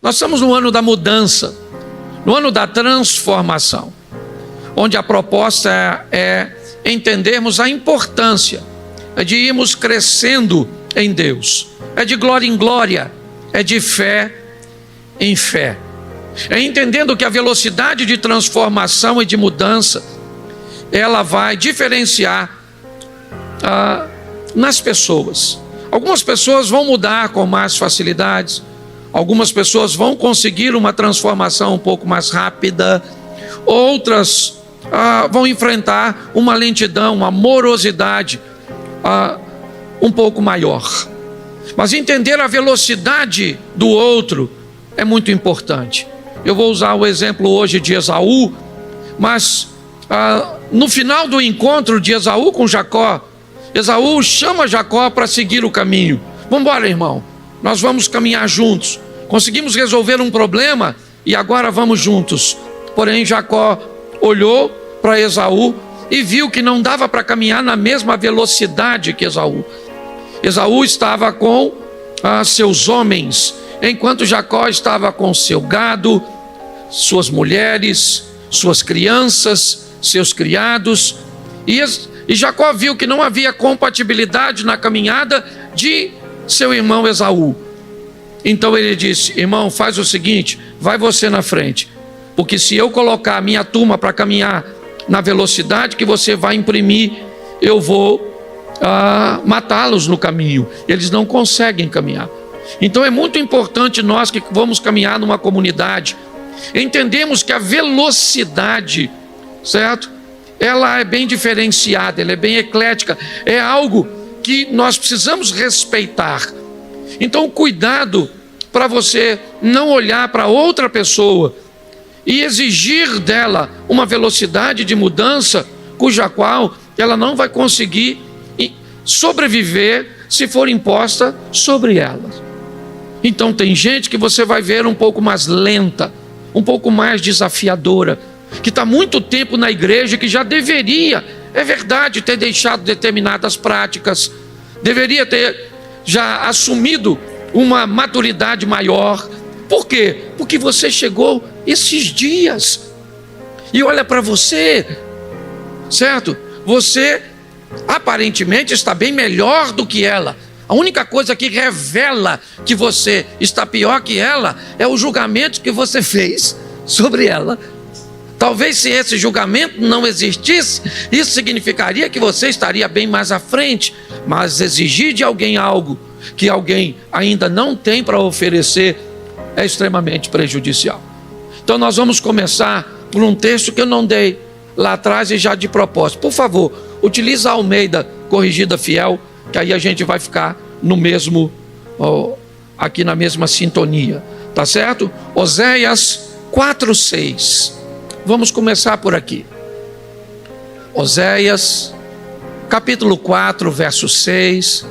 Nós estamos no ano da mudança, no ano da transformação, onde a proposta é entendermos a importância de irmos crescendo em Deus, é de glória em glória, é de fé em fé, é entendendo que a velocidade de transformação e de mudança, ela vai diferenciar nas pessoas. Algumas pessoas vão mudar com mais facilidades, algumas pessoas vão conseguir uma transformação um pouco mais rápida, outras vão enfrentar uma lentidão, uma morosidade um pouco maior. Mas entender a velocidade do outro é muito importante. Eu vou usar o exemplo hoje de Esaú, mas no final do encontro de Esaú com Jacó, Esaú chama Jacó para seguir o caminho. Vamos embora, irmão, nós vamos caminhar juntos. Conseguimos resolver um problema e agora vamos juntos. Porém, Jacó olhou para Esaú e viu que não dava para caminhar na mesma velocidade que Esaú. Esaú estava com seus homens, enquanto Jacó estava com seu gado, suas mulheres, suas crianças, seus criados. E Jacó viu que não havia compatibilidade na caminhada de seu irmão Esaú. Então ele disse: irmão, faz o seguinte, vai você na frente, porque se eu colocar a minha turma para caminhar na velocidade que você vai imprimir, eu vou matá-los no caminho, eles não conseguem caminhar. Então é muito importante nós que vamos caminhar numa comunidade, entendemos que a velocidade, certo? Ela é bem diferenciada, ela é bem eclética, é algo que nós precisamos respeitar. Então cuidado para você não olhar para outra pessoa e exigir dela uma velocidade de mudança cuja qual ela não vai conseguir sobreviver se for imposta sobre ela. Então tem gente que você vai ver um pouco mais lenta, um pouco mais desafiadora, que está muito tempo na igreja, que já deveria, é verdade, ter deixado determinadas práticas, deveria ter já assumido uma maturidade maior. Por quê? Porque você chegou esses dias e olha para você, certo? Você aparentemente está bem melhor do que ela. A única coisa que revela que você está pior que ela é o julgamento que você fez sobre ela. Talvez se esse julgamento não existisse, isso significaria que você estaria bem mais à frente. Mas exigir de alguém algo que alguém ainda não tem para oferecer é extremamente prejudicial. Então nós vamos começar por um texto que eu não dei lá atrás e já de propósito. Por favor, utilize a Almeida Corrigida Fiel, que aí a gente vai ficar no mesmo, aqui na mesma sintonia, tá certo? Oséias 4:6. Vamos começar por aqui. Oséias, capítulo 4, verso 6.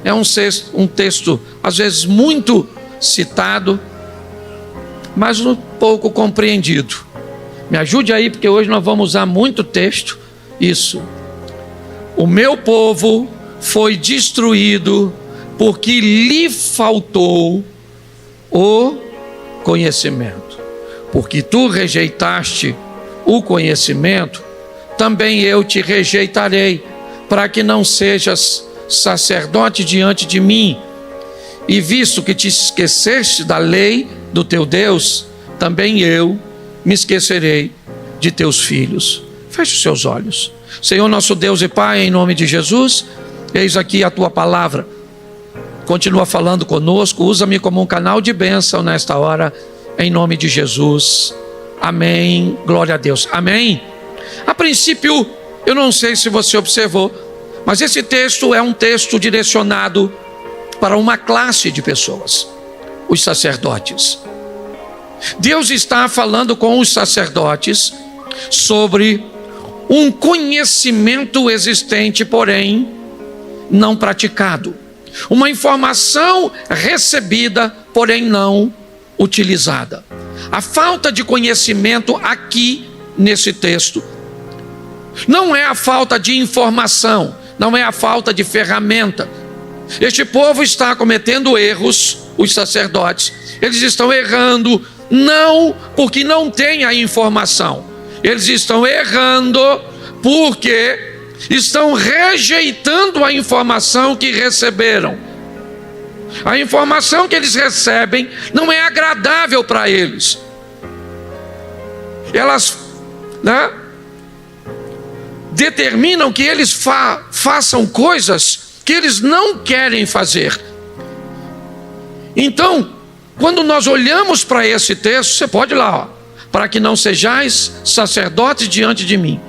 É um texto, às vezes, muito citado, mas um pouco compreendido. Me ajude aí, porque hoje nós vamos usar muito texto. Isso. O meu povo foi destruído porque lhe faltou o conhecimento. Porque tu rejeitaste o conhecimento, também eu te rejeitarei, para que não sejas sacerdote diante de mim. E visto que te esqueceste da lei do teu Deus, também eu me esquecerei de teus filhos. Feche os seus olhos. Senhor nosso Deus e Pai, em nome de Jesus, eis aqui a tua palavra. Continua falando conosco, usa-me como um canal de bênção nesta hora, em nome de Jesus. Amém. Glória a Deus. Amém. A princípio, eu não sei se você observou, mas esse texto é um texto direcionado para uma classe de pessoas, os sacerdotes. Deus está falando com os sacerdotes sobre um conhecimento existente, porém não praticado. Uma informação recebida, porém não utilizada. A falta de conhecimento aqui nesse texto não é a falta de informação, não é a falta de ferramenta. Este povo está cometendo erros, os sacerdotes, Eles estão errando não porque não têm a informação. Eles estão errando porque estão rejeitando a informação que receberam. A informação que eles recebem não é agradável para eles. Elas, determinam que eles façam coisas que eles não querem fazer. Então, quando nós olhamos para esse texto, você pode ir lá, para que não sejais sacerdotes diante de mim.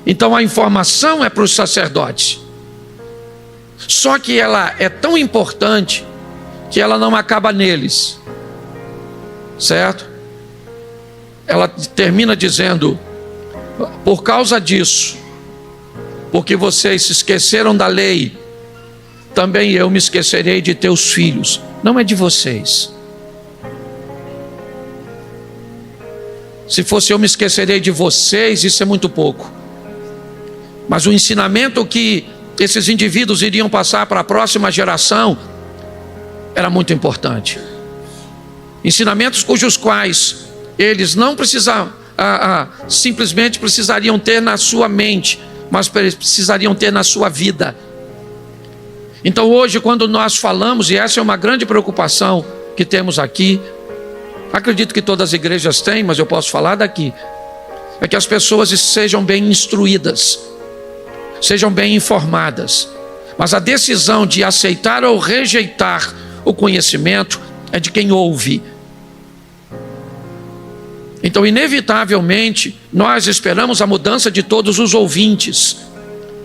Então a informação é para os sacerdotes. Só que ela é tão importante que ela não acaba neles, certo? Ela termina dizendo: por causa disso, porque vocês se esqueceram da lei, também eu me esquecerei de teus filhos. Não é de vocês. Se fosse eu me esquecerei de vocês, isso é muito pouco. Mas o ensinamento que esses indivíduos iriam passar para a próxima geração era muito importante. Ensinamentos cujos quais eles não simplesmente precisariam ter na sua mente, mas precisariam ter na sua vida. Então hoje, quando nós falamos, e essa é uma grande preocupação que temos aqui, acredito que todas as igrejas têm, mas eu posso falar daqui, é que as pessoas sejam bem instruídas, sejam bem informadas. Mas a decisão de aceitar ou rejeitar o conhecimento é de quem ouve. Então, inevitavelmente, nós esperamos a mudança de todos os ouvintes,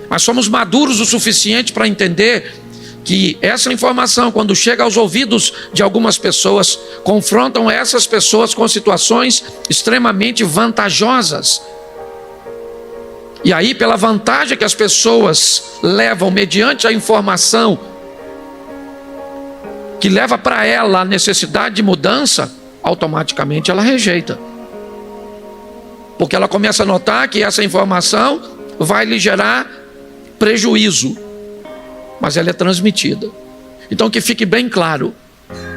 mas somos maduros o suficiente para entender que essa informação, quando chega aos ouvidos de algumas pessoas, confrontam essas pessoas com situações extremamente vantajosas. E aí, pela vantagem que as pessoas levam mediante a informação que leva para ela a necessidade de mudança, automaticamente ela rejeita. Porque ela começa a notar que essa informação vai lhe gerar prejuízo, mas ela é transmitida. Então que fique bem claro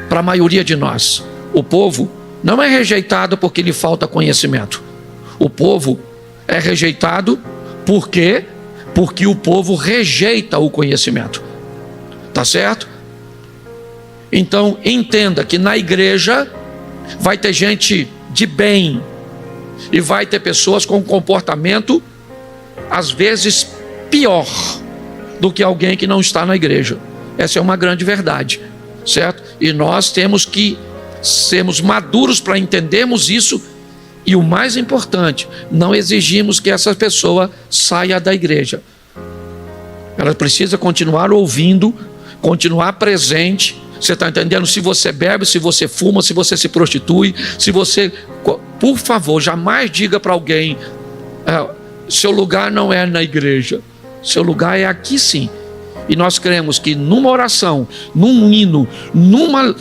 para a maioria de nós: o povo não é rejeitado porque lhe falta conhecimento. O povo é rejeitado porque o povo rejeita o conhecimento. Tá certo? Então entenda que na igreja vai ter gente de bem e vai ter pessoas com comportamento às vezes pior do que alguém que não está na igreja. Essa é uma grande verdade, certo? E nós temos que sermos maduros para entendermos isso. E o mais importante, não exigimos que essa pessoa saia da igreja. Ela precisa continuar ouvindo, continuar presente. Você está entendendo? Se você bebe, se você fuma, se você se prostitui, se você... Por favor, jamais diga para alguém: seu lugar não é na igreja, seu lugar é aqui sim. E nós cremos que numa oração, num hino, numa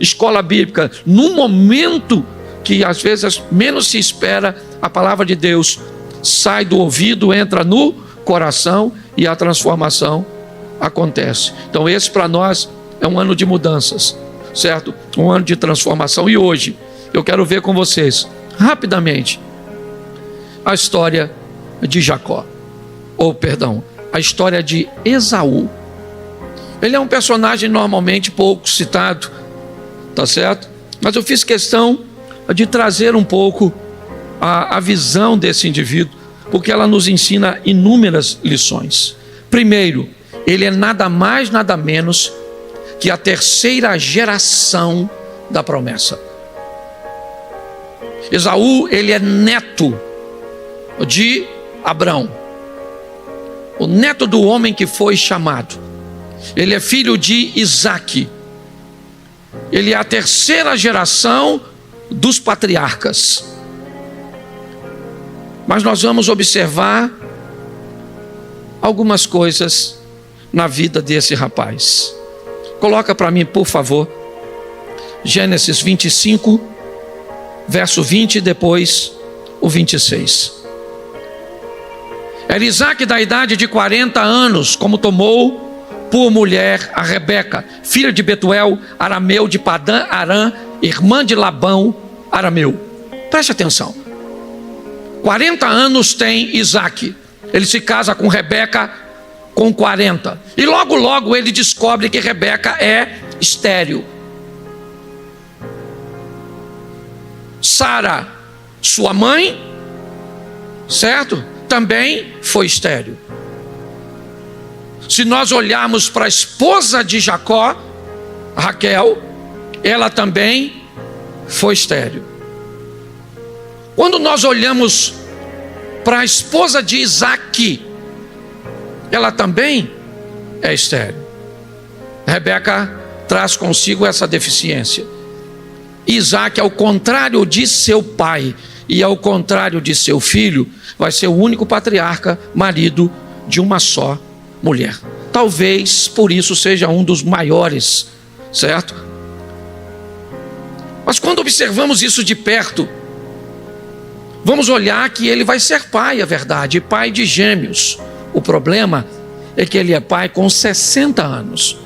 escola bíblica, num momento que às vezes menos se espera, a palavra de Deus sai do ouvido, entra no coração e a transformação acontece. Então esse para nós é um ano de mudanças, certo? Um ano de transformação. E hoje eu quero ver com vocês, rapidamente, a história de Jacó, a história de Esaú. Ele é um personagem normalmente pouco citado, tá certo? Mas eu fiz questão de trazer um pouco a visão desse indivíduo, porque ela nos ensina inúmeras lições. Primeiro, ele é nada mais, nada menos que a terceira geração da promessa. Esaú, ele é neto de Abrão, o neto do homem que foi chamado. Ele é filho de Isaque. Ele é a terceira geração dos patriarcas. Mas nós vamos observar algumas coisas na vida desse rapaz. Coloca para mim, por favor, Gênesis 25, verso 20 e depois o 26. Era Isaque da idade de 40 anos, como tomou por mulher a Rebeca, filha de Betuel, arameu de Padã Arã, irmã de Labão, arameu. Preste atenção. 40 anos tem Isaac. Ele se casa com Rebeca com 40. E logo ele descobre que Rebeca é estéril. Sara, sua mãe, certo? Também foi estéril. Se nós olharmos para a esposa de Jacó, Raquel, ela também foi estéril. Quando nós olhamos para a esposa de Isaac, ela também é estéril. Rebeca traz consigo essa deficiência. Isaac, ao contrário de seu pai e ao contrário de seu filho, vai ser o único patriarca, marido de uma só mulher. Talvez por isso seja um dos maiores, certo? Mas quando observamos isso de perto, vamos olhar que ele vai ser pai, é verdade, pai de gêmeos. O problema é que ele é pai com 60 anos.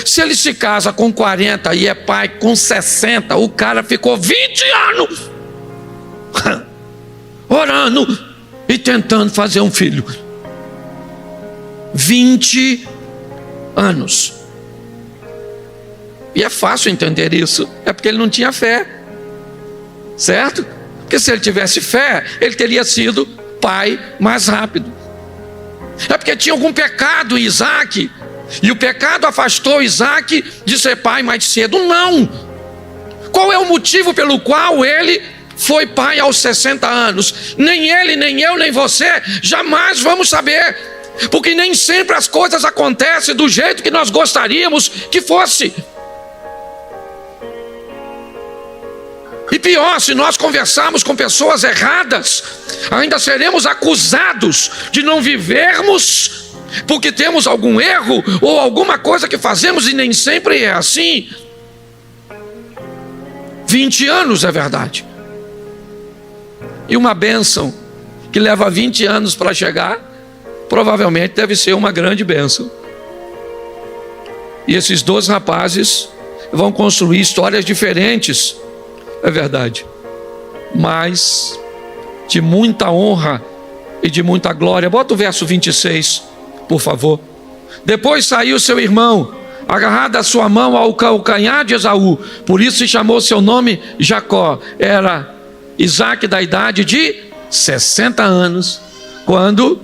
Se ele se casa com 40 e é pai com 60, o cara ficou 20 anos orando e tentando fazer um filho. 20 anos. E é fácil entender isso. É porque ele não tinha fé, certo? Porque se ele tivesse fé, ele teria sido pai mais rápido. É porque tinha algum pecado em Isaac, e o pecado afastou Isaac de ser pai mais cedo. Não. Qual é o motivo pelo qual ele foi pai aos 60 anos? Nem ele, nem eu, nem você jamais vamos saber, porque nem sempre as coisas acontecem do jeito que nós gostaríamos que fosse. E pior, se nós conversarmos com pessoas erradas, ainda seremos acusados de não vivermos porque temos algum erro ou alguma coisa que fazemos, e nem sempre é assim. 20 anos é verdade. E uma bênção que leva 20 anos para chegar, provavelmente deve ser uma grande bênção. E esses dois rapazes vão construir histórias diferentes, é verdade, mas de muita honra e de muita glória. Bota o verso 26, por favor. Depois saiu seu irmão, agarrado a sua mão ao calcanhar de Esaú, por isso se chamou seu nome Jacó. Era Isaac da idade de 60 anos quando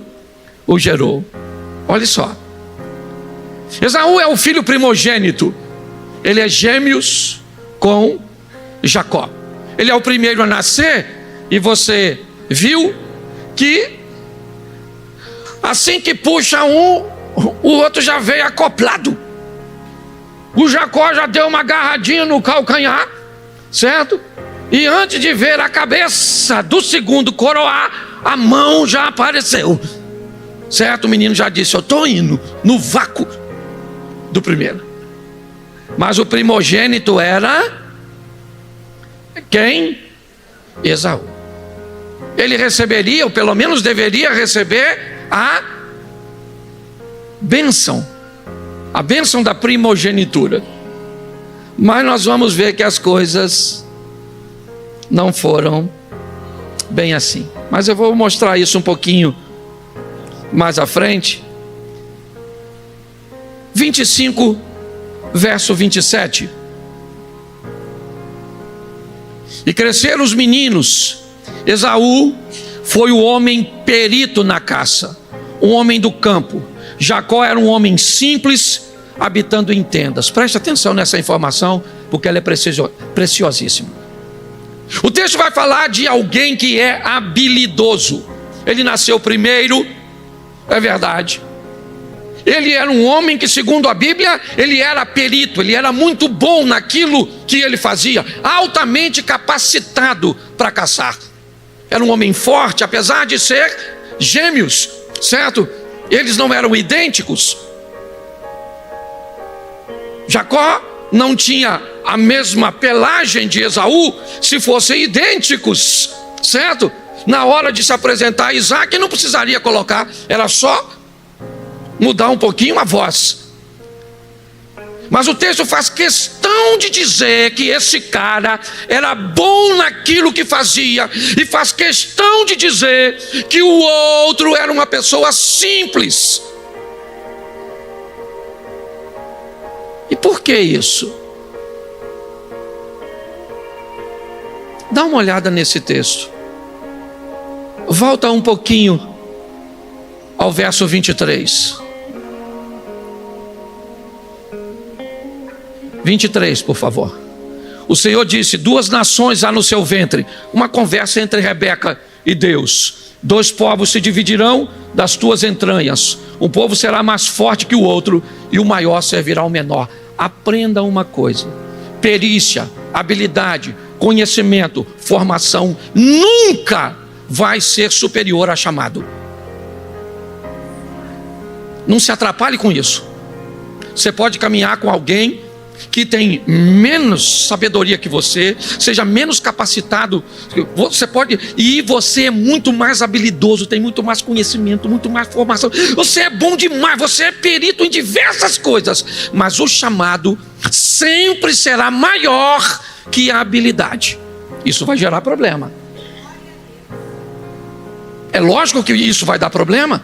o gerou. Olha só, Esaú é o filho primogênito. Ele é gêmeos com Jacó. Ele é o primeiro a nascer, e você viu que assim que puxa um, o outro já veio acoplado. O Jacó já deu uma agarradinha no calcanhar, certo? E antes de ver a cabeça do segundo coroar, a mão já apareceu, certo? O menino já disse: eu estou indo no vácuo do primeiro. Mas o primogênito era quem? Esaú. Ele receberia, ou pelo menos deveria receber, a bênção da primogenitura. Mas nós vamos ver que as coisas não foram bem assim. Mas eu vou mostrar isso um pouquinho mais à frente. 25, verso 27. E cresceram os meninos. Esaú foi o homem perito na caça, um homem do campo. Jacó era um homem simples, habitando em tendas. Preste atenção nessa informação, porque ela é preciosíssima. O texto vai falar de alguém que é habilidoso. Ele nasceu primeiro, é verdade. Ele era um homem que, segundo a Bíblia, ele era perito, ele era muito bom naquilo que ele fazia, altamente capacitado para caçar. Era um homem forte, apesar de ser gêmeos, certo? Eles não eram idênticos. Jacó não tinha a mesma pelagem de Esaú. Se fossem idênticos, certo? Na hora de se apresentar a Isaac, não precisaria colocar, era só mudar um pouquinho a voz. Mas o texto faz questão de dizer que esse cara era bom naquilo que fazia, e faz questão de dizer que o outro era uma pessoa simples. E por que isso? Dá uma olhada nesse texto. Volta um pouquinho ao verso 23. 23, por favor. O Senhor disse: 2 nações há no seu ventre. Uma conversa entre Rebeca e Deus. 2 povos se dividirão das tuas entranhas. Um povo será mais forte que o outro, e o maior servirá ao menor. Aprenda uma coisa: perícia, habilidade, conhecimento, formação nunca vai ser superior a chamado. Não se atrapalhe com isso. Você pode caminhar com alguém que tem menos sabedoria que você, seja menos capacitado, você pode, e você é muito mais habilidoso, tem muito mais conhecimento, muito mais formação, você é bom demais, você é perito em diversas coisas, mas o chamado sempre será maior que a habilidade. Isso vai gerar problema. É lógico que isso vai dar problema,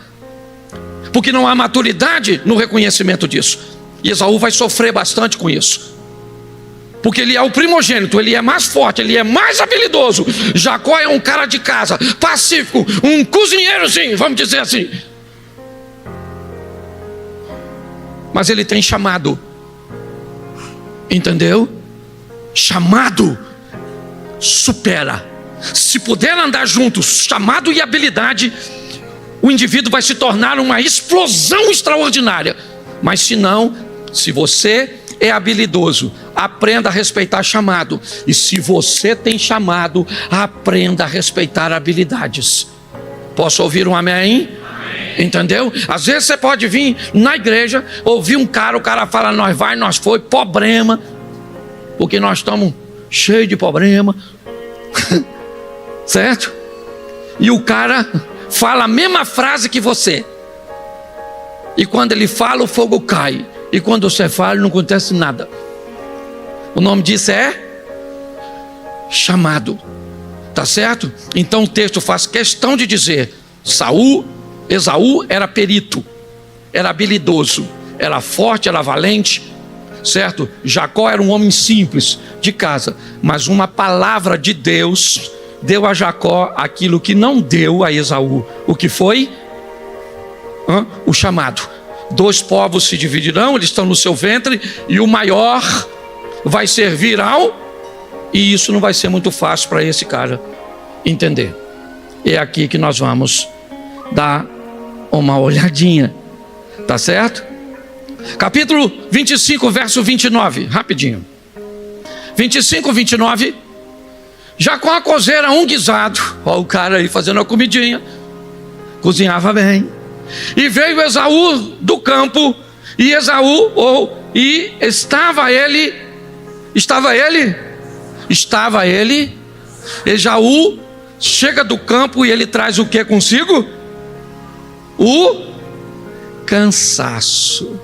porque não há maturidade no reconhecimento disso. E Esaú vai sofrer bastante com isso, porque ele é o primogênito, ele é mais forte, ele é mais habilidoso. Jacó é um cara de casa, pacífico, um cozinheirozinho, vamos dizer assim. Mas ele tem chamado, entendeu? Chamado supera. Se puder andar juntos, chamado e habilidade, o indivíduo vai se tornar uma explosão extraordinária. Mas se não, se você é habilidoso, aprenda a respeitar chamado. E se você tem chamado, aprenda a respeitar habilidades. Posso ouvir um amém? Entendeu? Às vezes você pode vir na igreja, ouvir um cara, o cara fala: nós vai, nós foi, problema, porque nós estamos cheios de problema. Certo? E o cara fala a mesma frase que você, e quando ele fala, o fogo cai, e quando você fala, não acontece nada. O nome disso é chamado. Tá certo? Então o texto faz questão de dizer: Esaú era perito, era habilidoso, era forte, era valente, certo? Jacó era um homem simples, de casa, mas uma palavra de Deus deu a Jacó aquilo que não deu a Esaú. O que foi? O chamado. 2 povos se dividirão, eles estão no seu ventre, e o maior vai servir ao... E isso não vai ser muito fácil para esse cara entender. É aqui que nós vamos dar uma olhadinha, tá certo? Capítulo 25, verso 29, rapidinho. 25, 29. Jacó cozeira um guisado. Olha o cara aí fazendo a comidinha, cozinhava bem. E veio Esaú do campo, e estava ele. Esaú chega do campo, e ele traz o que consigo? O cansaço.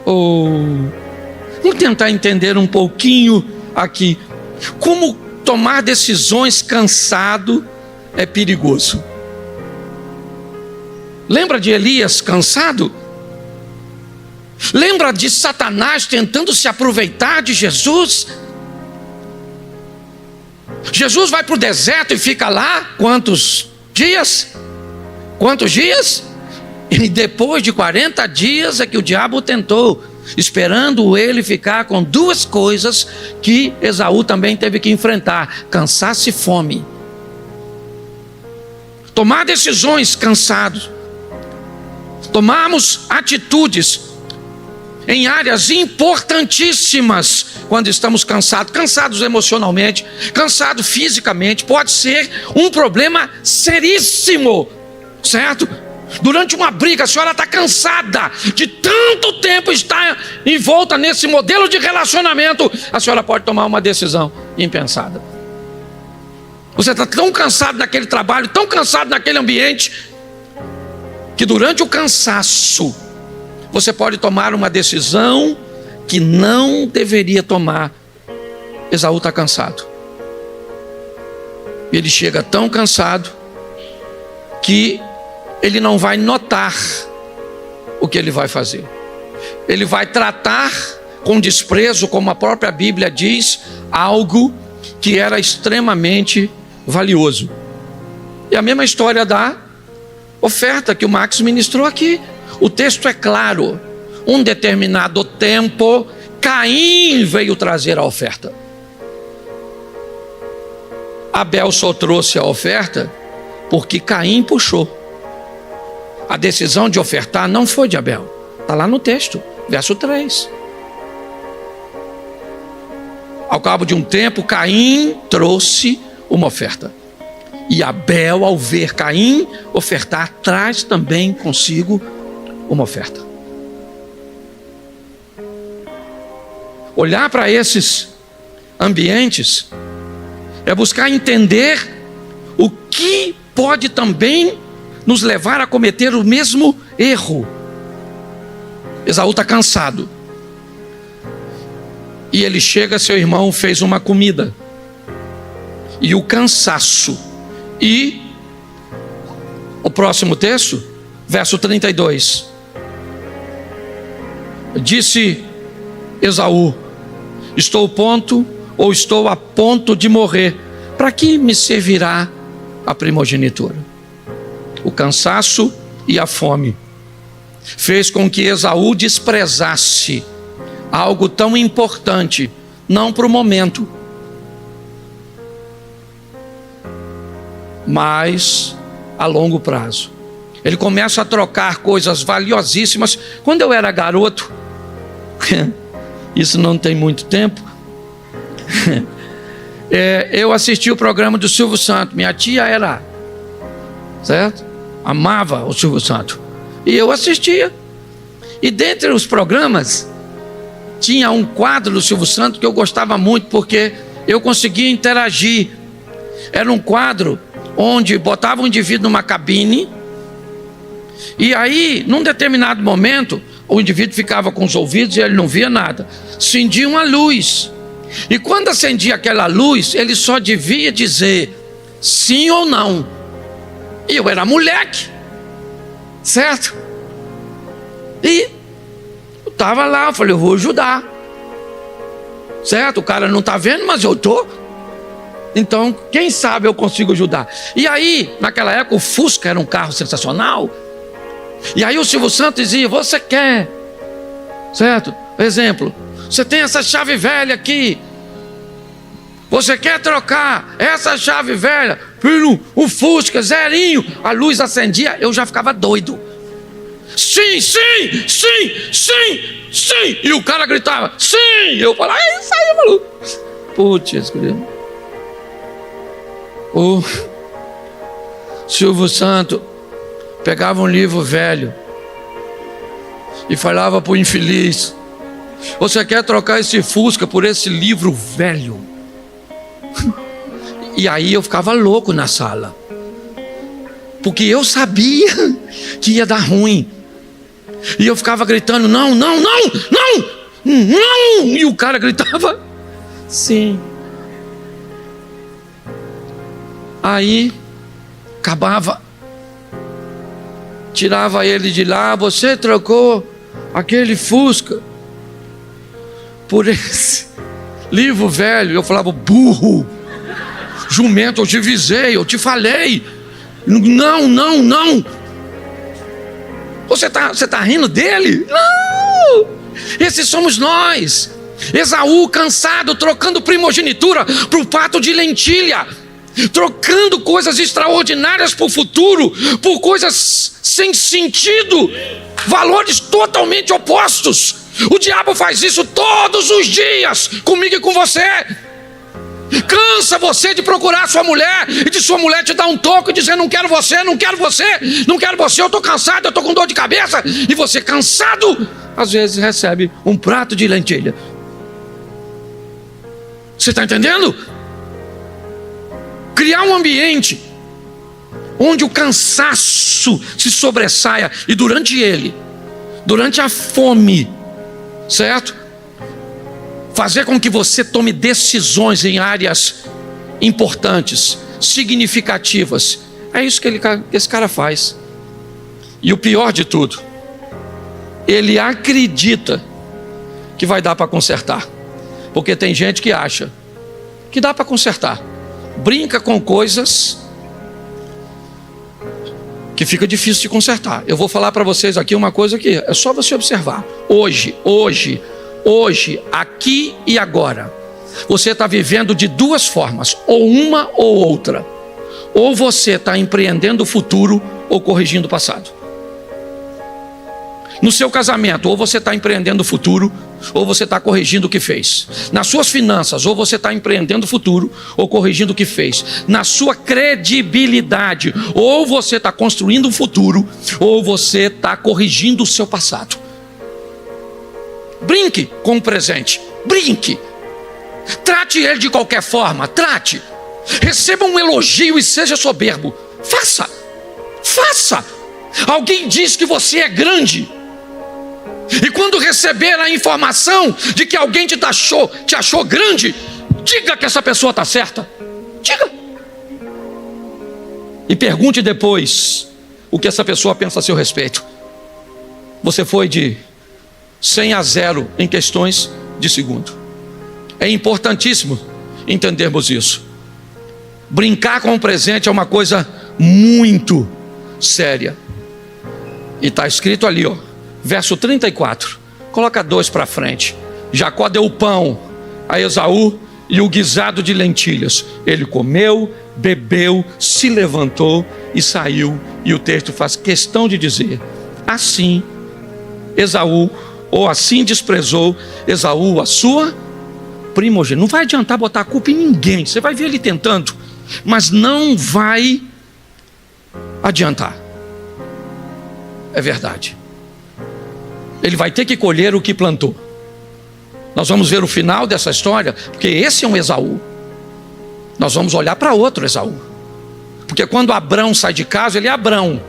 Vamos tentar entender um pouquinho aqui como tomar decisões cansado é perigoso. Lembra de Elias cansado? Lembra de Satanás tentando se aproveitar de Jesus? Jesus vai para o deserto e fica lá quantos dias? E depois de 40 dias é que o diabo tentou, esperando ele ficar com 2 coisas que Esaú também teve que enfrentar: cansaço e fome. Tomar decisões cansados, tomarmos atitudes em áreas importantíssimas quando estamos cansados emocionalmente, cansados fisicamente, pode ser um problema seríssimo, certo? Durante uma briga, a senhora está cansada de tanto tempo estar envolta nesse modelo de relacionamento, a senhora pode tomar uma decisão impensada. Você está tão cansado naquele trabalho, tão cansado naquele ambiente, que durante o cansaço você pode tomar uma decisão que não deveria tomar. Esaú está cansado. Ele chega tão cansado que ele não vai notar o que ele vai fazer. Ele vai tratar com desprezo, como a própria Bíblia diz, algo que era extremamente valioso. E a mesma história da oferta que o Max ministrou aqui. O texto é claro. Um determinado tempo, Caim veio trazer a oferta. Abel só trouxe a oferta porque Caim puxou. A decisão de ofertar não foi de Abel. Está lá no texto, verso 3. Ao cabo de um tempo, Caim trouxe uma oferta. E Abel, ao ver Caim ofertar, traz também consigo uma oferta. Olhar para esses ambientes é buscar entender o que pode também nos levar a cometer o mesmo erro. Esaú está cansado. E ele chega, seu irmão fez uma comida. E o cansaço. E o próximo texto, verso 32. Disse Esaú: estou a ponto de morrer. Para que me servirá a primogenitura? O cansaço e a fome fez com que Esaú desprezasse algo tão importante, não para o momento, mas a longo prazo. Ele começa a trocar coisas valiosíssimas. Quando eu era garoto, isso não tem muito tempo, eu assisti o programa do Silvio Santos. Minha tia era, certo? Amava o Silvio Santos. E eu assistia. E dentre os programas, tinha um quadro do Silvio Santos que eu gostava muito, porque eu conseguia interagir. Era um quadro onde botava um indivíduo numa cabine, e aí, num determinado momento, o indivíduo ficava com os ouvidos e ele não via nada. Acendia uma luz. E quando acendia aquela luz, ele só devia dizer sim ou não. E eu era moleque, certo? E eu estava lá, eu falei, eu vou ajudar, certo? O cara não está vendo, mas eu estou. Então, quem sabe eu consigo ajudar. E aí, naquela época, o Fusca era um carro sensacional. E aí o Silvio Santos dizia, você quer, certo? Exemplo, você tem essa chave velha aqui, você quer trocar essa chave velha por um Fusca zerinho? A luz acendia, eu já ficava doido. Sim, sim, sim, sim, sim. E o cara gritava, sim. Eu falava, é isso aí, maluco. Putz, querido. O Silvio Santos pegava um livro velho e falava para o infeliz, você quer trocar esse Fusca por esse livro velho? E aí eu ficava louco na sala, porque eu sabia que ia dar ruim. E eu ficava gritando, não, não, não, não, não. E o cara gritava, sim. Aí acabava, tirava ele de lá, você trocou aquele Fusca por esse livro velho. Eu falava, burro, jumento, eu te avisei, eu te falei. Não, não, não. Você tá rindo dele? Não! Esses somos nós. Esaú cansado, trocando primogenitura por um prato de lentilha, trocando coisas extraordinárias para o futuro, por coisas sem sentido, valores totalmente opostos. O diabo faz isso todos os dias, comigo e com você. Cansa você de procurar sua mulher e de sua mulher te dar um toque e dizer, não quero você, não quero você, não quero você, eu estou cansado, eu estou com dor de cabeça. E você cansado, às vezes recebe um prato de lentilha. Você está entendendo? Criar um ambiente onde o cansaço se sobressaia e durante ele durante a fome, certo? Fazer com que você tome decisões em áreas importantes, significativas. É isso que esse cara faz. E o pior de tudo, ele acredita que vai dar para consertar. Porque tem gente que acha que dá para consertar. Brinca com coisas que fica difícil de consertar. Eu vou falar para vocês aqui uma coisa que é só você observar. Hoje, aqui e agora, você está vivendo de duas formas, ou uma ou outra. Ou você está empreendendo o futuro ou corrigindo o passado. No seu casamento, ou você está empreendendo o futuro, ou você está corrigindo o que fez. Nas suas finanças, ou você está empreendendo o futuro, ou corrigindo o que fez. Na sua credibilidade, ou você está construindo um futuro, ou você está corrigindo o seu passado. Brinque com o presente, brinque. Trate ele de qualquer forma, trate. Receba um elogio e seja soberbo. Faça. Alguém diz que você é grande. E quando receber a informação de que alguém te achou grande, diga que essa pessoa está certa. Diga. E pergunte depois o que essa pessoa pensa a seu respeito. Você foi de 100 a 0 em questões de segundo. É importantíssimo entendermos isso. Brincar com o presente é uma coisa muito séria. E está escrito ali, verso 34. Coloca 2 para frente. Jacó deu o pão a Esaú e o guisado de lentilhas. Ele comeu, bebeu, se levantou e saiu. E o texto faz questão de dizer: assim Esaú, ou assim desprezou Esaú a sua primogênita. Não vai adiantar botar a culpa em ninguém. Você vai ver ele tentando, mas não vai adiantar. É verdade. Ele vai ter que colher o que plantou. Nós vamos ver o final dessa história, porque esse é um Esaú. Nós vamos olhar para outro Esaú. Porque quando Abrão sai de casa, ele é Abrão.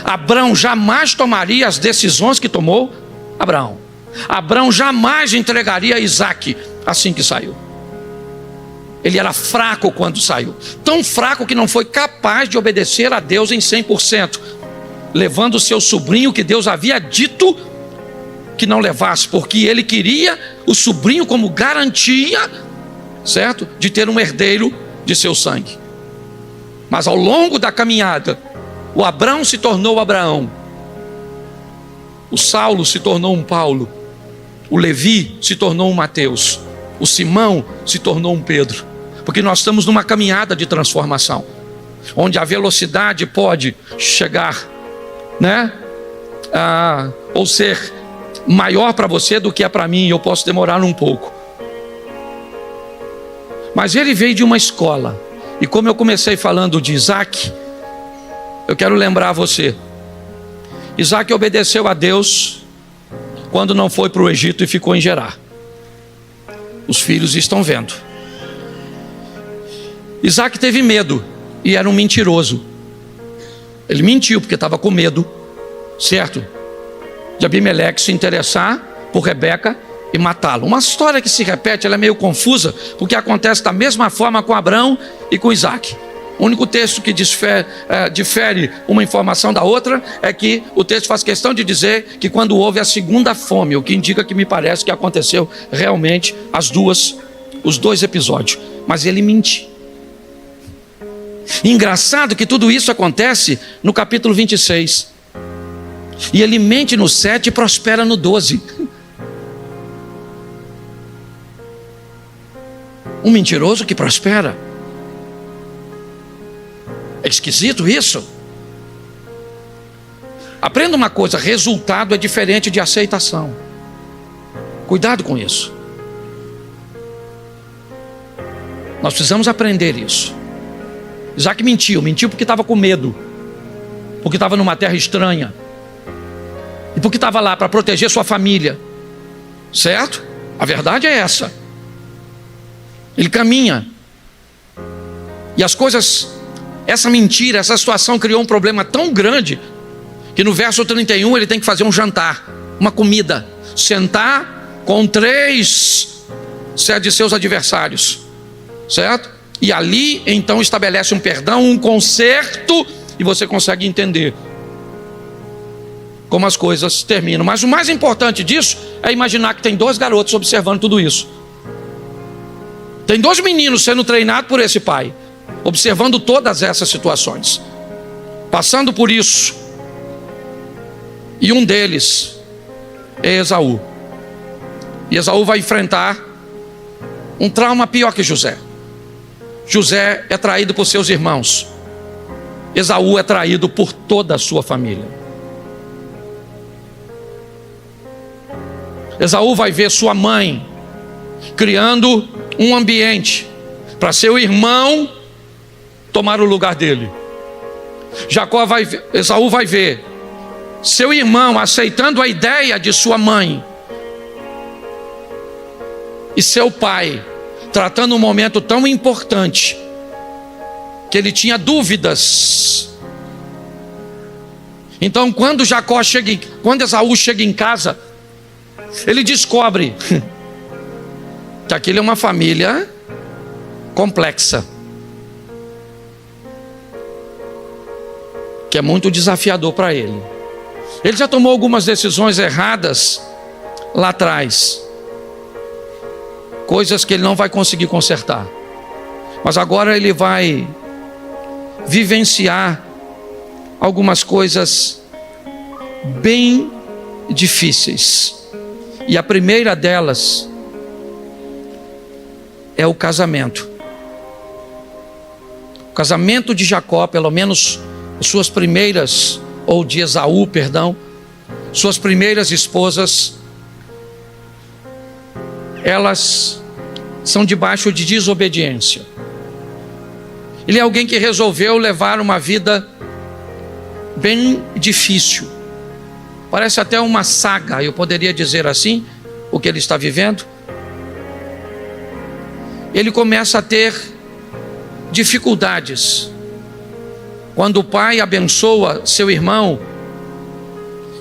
Abrão jamais tomaria as decisões que tomou Abraão. Abrão jamais entregaria Isaac assim que saiu. Ele era fraco quando saiu. Tão fraco que não foi capaz de obedecer a Deus em 100%. Levando o seu sobrinho que Deus havia dito que não levasse. Porque ele queria o sobrinho como garantia, certo? De ter um herdeiro de seu sangue. Mas ao longo da caminhada, o Abrão se tornou Abraão. O Saulo se tornou um Paulo. O Levi se tornou um Mateus. O Simão se tornou um Pedro. Porque nós estamos numa caminhada de transformação, onde a velocidade pode chegar, ou ser maior para você do que é para mim. E eu posso demorar um pouco. Mas ele veio de uma escola. E como eu comecei falando de Isaac, eu quero lembrar você. Isaac obedeceu a Deus quando não foi para o Egito e ficou em Gerar. Os filhos estão vendo. Isaac teve medo e era um mentiroso. Ele mentiu porque estava com medo, certo? De Abimeleque se interessar por Rebeca e matá-lo. Uma história que se repete, ela é meio confusa, porque acontece da mesma forma com Abrão e com Isaac. O único texto que difere uma informação da outra é que o texto faz questão de dizer que quando houve a segunda fome, o que indica que me parece que aconteceu realmente os dois episódios. Mas ele mentiu. Engraçado que tudo isso acontece no capítulo 26. E ele mente no 7 e prospera no 12. Um mentiroso que prospera. É esquisito isso. Aprenda uma coisa: resultado é diferente de aceitação. Cuidado com isso. Nós precisamos aprender isso. Isaac mentiu porque estava com medo, porque estava numa terra estranha, e porque estava lá para proteger sua família, certo? A verdade é essa. Ele caminha, e as coisas, essa mentira, essa situação criou um problema tão grande, que no verso 31 ele tem que fazer um jantar, uma comida, sentar com 3 de seus adversários, certo? E ali então estabelece um perdão, um conserto, e você consegue entender como as coisas terminam. Mas o mais importante disso é imaginar que tem 2 garotos observando tudo isso. Tem 2 meninos sendo treinados por esse pai, observando todas essas situações, passando por isso. E um deles é Esaú. E Esaú vai enfrentar um trauma pior que José. José é traído por seus irmãos. Esaú é traído por toda a sua família. Esaú vai ver sua mãe criando um ambiente para seu irmão tomar o lugar dele. Esaú vai ver seu irmão aceitando a ideia de sua mãe, e seu pai tratando um momento tão importante que ele tinha dúvidas. Então quando Esaú chega em casa, ele descobre que aquilo é uma família complexa, que é muito desafiador para ele. Ele já tomou algumas decisões erradas lá atrás, coisas que ele não vai conseguir consertar, mas agora ele vai vivenciar algumas coisas bem difíceis. E a primeira delas é o casamento. O casamento de Jacó, pelo menos suas primeiras, ou de Esaú, perdão, suas primeiras esposas, elas são debaixo de desobediência. Ele é alguém que resolveu levar uma vida bem difícil. Parece até uma saga, eu poderia dizer assim, o que ele está vivendo. Ele começa a ter dificuldades. Quando o pai abençoa seu irmão,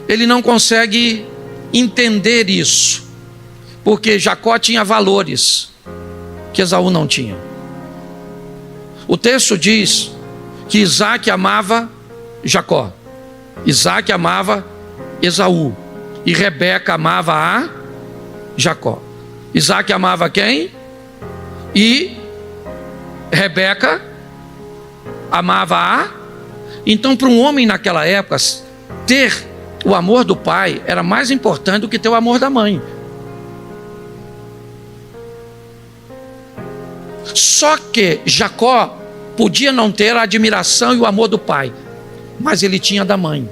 ele não consegue entender isso, porque Jacó tinha valores que Esaú não tinha. O texto diz que Isaac amava Jacó, Isaac amava Esaú, e Rebeca amava a Jacó. Isaac amava quem? E Rebeca amava a... Então, para um homem naquela época, ter o amor do pai era mais importante do que ter o amor da mãe. Só que Jacó podia não ter a admiração e o amor do pai, mas ele tinha da mãe.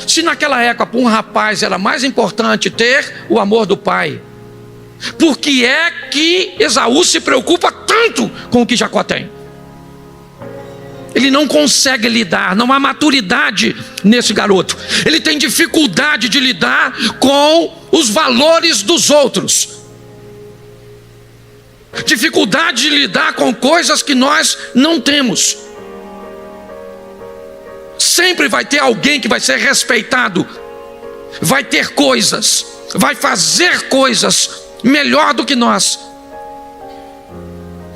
Se naquela época para um rapaz era mais importante ter o amor do pai, por que é que Esaú se preocupa tanto com o que Jacó tem? Ele não consegue lidar, não há maturidade nesse garoto. Ele tem dificuldade de lidar com os valores dos outros, dificuldade de lidar com coisas que nós não temos. Sempre vai ter alguém que vai ser respeitado, vai ter coisas, vai fazer coisas melhor do que nós.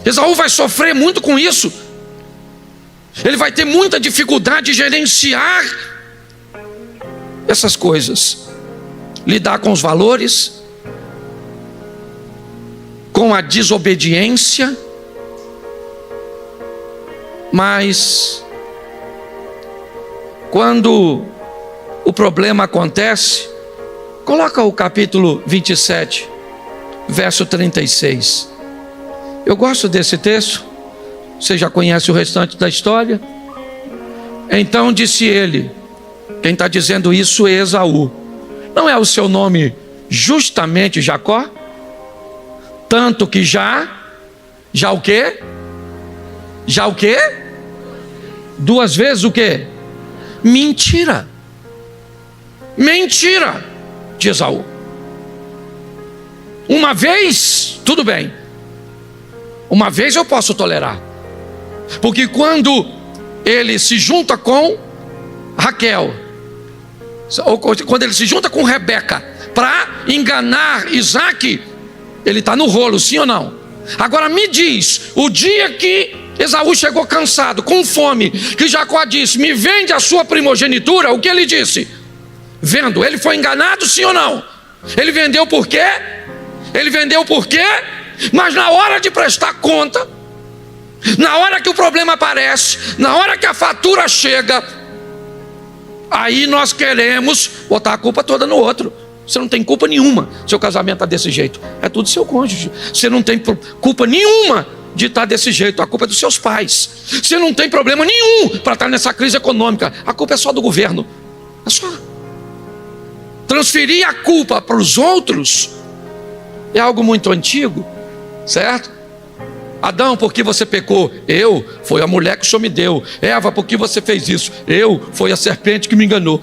Esaú vai sofrer muito com isso. Ele vai ter muita dificuldade de gerenciar essas coisas, lidar com os valores, com a desobediência. Mas quando o problema acontece, coloca o capítulo 27, verso 36. Eu gosto desse texto. Você já conhece o restante da história? Então disse ele, quem está dizendo isso é Esaú: não é o seu nome justamente Jacó? Tanto que já o quê? Já o quê? 2 vezes o quê? Mentira. Mentira de Esaú. Uma vez, tudo bem. Uma vez eu posso tolerar, porque quando ele se junta com Raquel, ou quando ele se junta com Rebeca para enganar Isaac, ele está no rolo, sim ou não? Agora me diz, o dia que Esaú chegou cansado, com fome, que Jacó disse, me vende a sua primogenitura, o que ele disse? Vendo. Ele foi enganado, sim ou não? Ele vendeu por quê? Ele vendeu por quê? Mas na hora de prestar conta, na hora que o problema aparece, na hora que a fatura chega, aí nós queremos botar a culpa toda no outro. Você não tem culpa nenhuma, seu casamento está desse jeito, é tudo seu cônjuge. Você não tem culpa nenhuma de estar desse jeito, a culpa é dos seus pais. Você não tem problema nenhum para estar nessa crise econômica, a culpa é só do governo. É só. Transferir a culpa para os outros é algo muito antigo, certo? Adão, por que você pecou? Eu, foi a mulher que o Senhor me deu. Eva, por que você fez isso? Eu, foi a serpente que me enganou.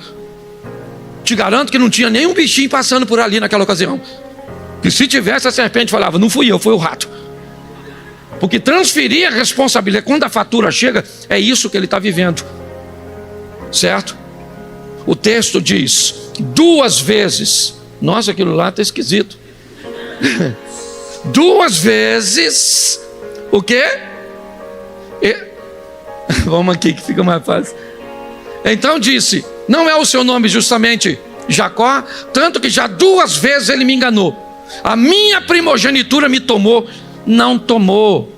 Te garanto que não tinha nenhum bichinho passando por ali naquela ocasião. Que se tivesse, a serpente falava, não fui eu, foi o rato. Porque transferir a responsabilidade, quando a fatura chega, é isso que ele está vivendo, certo? O texto diz 2 vezes, nossa, aquilo lá está esquisito. 2 vezes, o quê? Vamos aqui que fica mais fácil. Então disse, não é o seu nome justamente Jacó, tanto que já 2 vezes ele me enganou. A minha primogenitura me tomou. Não tomou,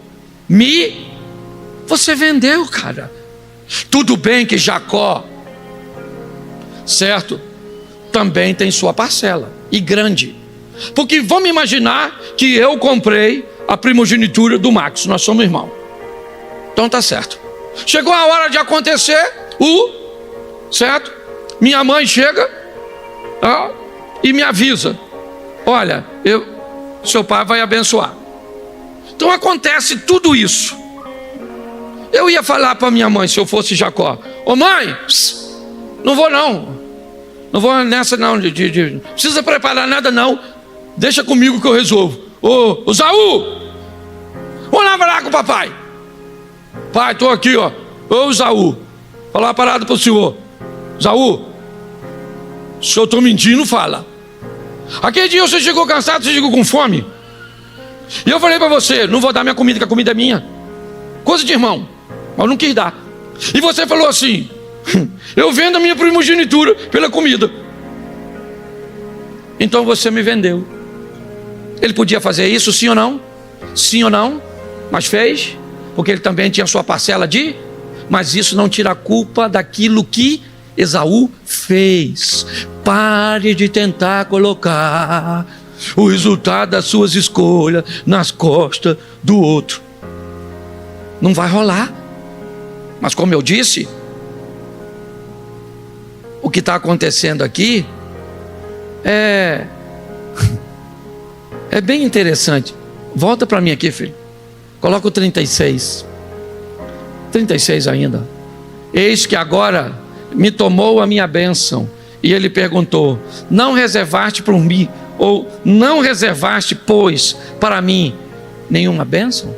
você vendeu, cara. Tudo bem que Jacó, certo, também tem sua parcela, e grande. Porque vamos imaginar que eu comprei a primogenitura do Max, nós somos irmãos. Então tá certo. Chegou a hora de acontecer certo? Minha mãe chega e me avisa, olha, seu pai vai abençoar. Então acontece tudo isso. Eu ia falar para minha mãe, se eu fosse Jacó, ô mãe, não vou nessa não, não precisa preparar nada não, deixa comigo que eu resolvo. Ô Zaú, vamos lá falar com o papai. Pai, estou aqui, ó. Ô Zaú, falar uma parada para o senhor. Zaú, se eu estou mentindo, fala. Aquele dia você chegou cansado, você chegou com fome, e eu falei para você, não vou dar minha comida, que a comida é minha. Coisa de irmão, mas eu não quis dar. E você falou assim, eu vendo a minha primogenitura pela comida. Então você me vendeu. Ele podia fazer isso, sim ou não? Sim ou não? Mas fez, porque ele também tinha sua parcela mas isso não tira a culpa daquilo que Esaú fez. Pare de tentar colocar o resultado das suas escolhas nas costas do outro. Não vai rolar. Mas como eu disse, o que está acontecendo aqui é bem interessante. Volta para mim aqui, filho. Coloca o 36. 36 ainda. Eis que agora me tomou a minha bênção. E ele perguntou, não reservaste por mim, ou não reservaste, pois, para mim nenhuma bênção?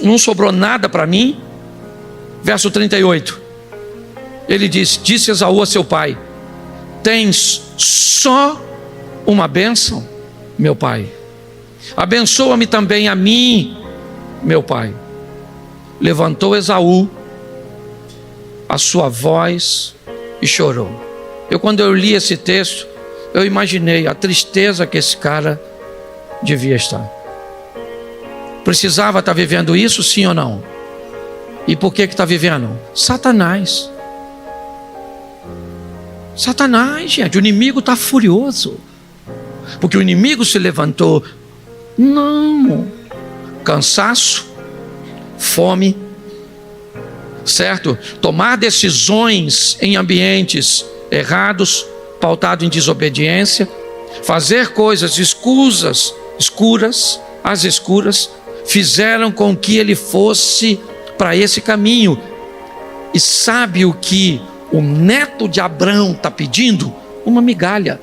Não sobrou nada para mim? Verso 38. Ele disse Esaú a seu pai, tens só uma bênção, meu pai? Abençoa-me também a mim, meu pai. Levantou Esaú a sua voz e chorou. Quando eu li esse texto, eu imaginei a tristeza que esse cara devia estar. Precisava estar vivendo isso, sim ou não? E por que está vivendo? Satanás. Satanás, gente, o inimigo está furioso, porque o inimigo se levantou. Não, cansaço, fome, certo? Tomar decisões em ambientes errados, pautado em desobediência, fazer coisas escuras, às escuras, fizeram com que ele fosse para esse caminho. E sabe o que o neto de Abrão está pedindo? Uma migalha.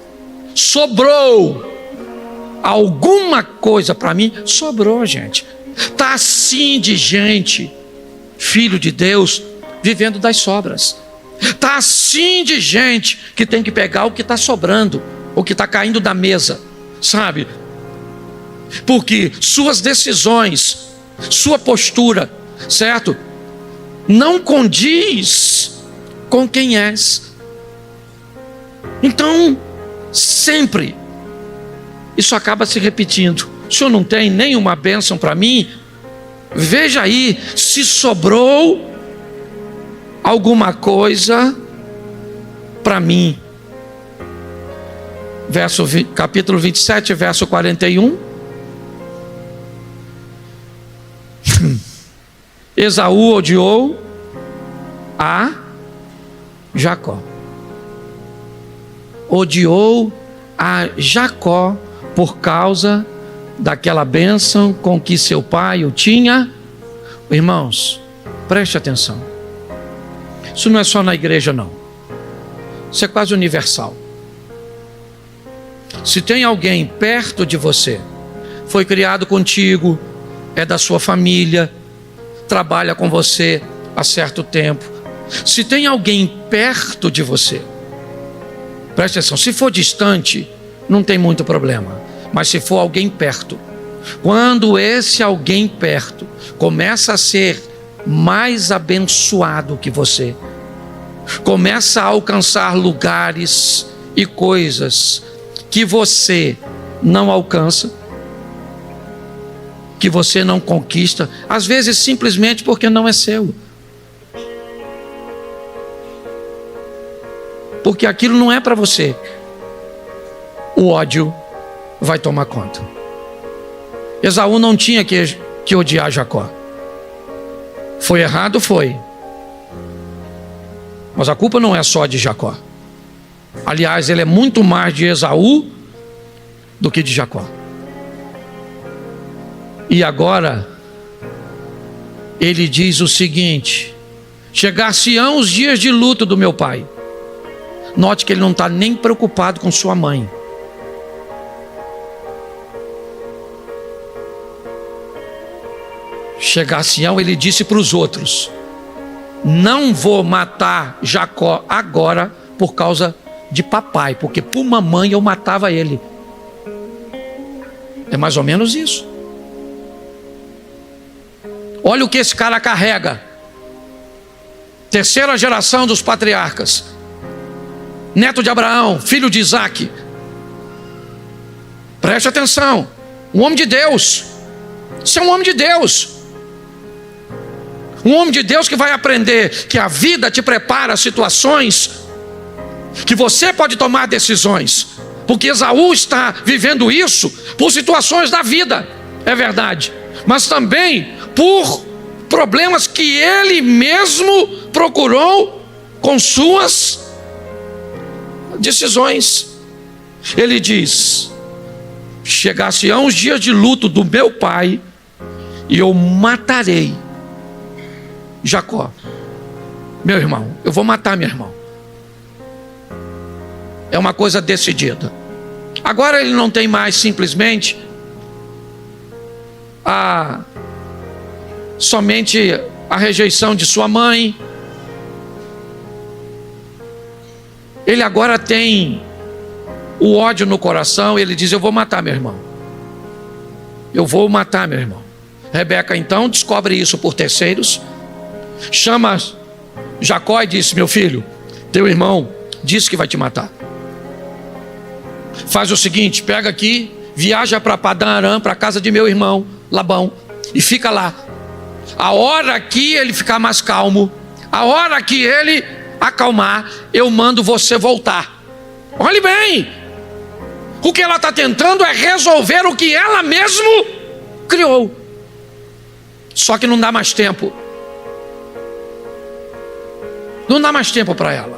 Sobrou alguma coisa para mim? Sobrou, gente. Está assim de gente filho de Deus, vivendo das sobras. Está assim de gente que tem que pegar o que está sobrando, o que está caindo da mesa, sabe? Porque suas decisões, sua postura, certo? Não condiz com quem és. Então, sempre, isso acaba se repetindo. O senhor não tem nenhuma bênção para mim? Veja aí se sobrou alguma coisa para mim. Capítulo 27, verso 41. Esaú odiou a Jacó. Odiou a Jacó por causa daquela bênção com que seu pai o tinha. Irmãos, preste atenção. Isso não é só na igreja, não. Isso é quase universal. Se tem alguém perto de você, foi criado contigo, é da sua família, trabalha com você há certo tempo. Se tem alguém perto de você, preste atenção, se for distante, não tem muito problema. Mas se for alguém perto, quando esse alguém perto começa a ser mais abençoado que você, começa a alcançar lugares e coisas que você não alcança, que você não conquista, às vezes simplesmente porque não é seu, porque aquilo não é para você, o ódio vai tomar conta. Esaú não tinha que odiar Jacó. Foi errado? Foi. Mas a culpa não é só de Jacó. Aliás, ele é muito mais de Esaú do que de Jacó. E agora, ele diz o seguinte: chegar-se-ão os dias de luto do meu pai. Note que ele não está nem preocupado com sua mãe. Chegar-se-ão, ele disse para os outros: não vou matar Jacó agora por causa de papai, porque por mamãe eu matava ele. É mais ou menos isso. Olha o que esse cara carrega. Terceira geração dos patriarcas, neto de Abraão, filho de Isaac. Preste atenção, um homem de Deus. Você é um homem de Deus. Um homem de Deus que vai aprender que a vida te prepara situações que você pode tomar decisões, porque Esaú está vivendo isso por situações da vida, é verdade, mas também por problemas que ele mesmo procurou com suas decisões. Ele diz: chegar-se-ão os dias de luto do meu pai e eu matarei Jacó. Meu irmão, eu vou matar meu irmão. É uma coisa decidida. Agora ele não tem mais simplesmente somente a rejeição de sua mãe. Ele agora tem o ódio no coração. Ele diz: eu vou matar meu irmão. Eu vou matar meu irmão. Rebeca então descobre isso por terceiros, chama Jacó e disse: meu filho, teu irmão disse que vai te matar. Faz o seguinte, pega aqui, viaja para Padã Arã, para a casa de meu irmão Labão, e fica lá. A hora que ele ficar mais calmo, a hora que ele acalmar, eu mando você voltar. Olhe bem, o que ela está tentando é resolver o que ela mesmo criou. Só que não dá mais tempo. Não dá mais tempo para ela.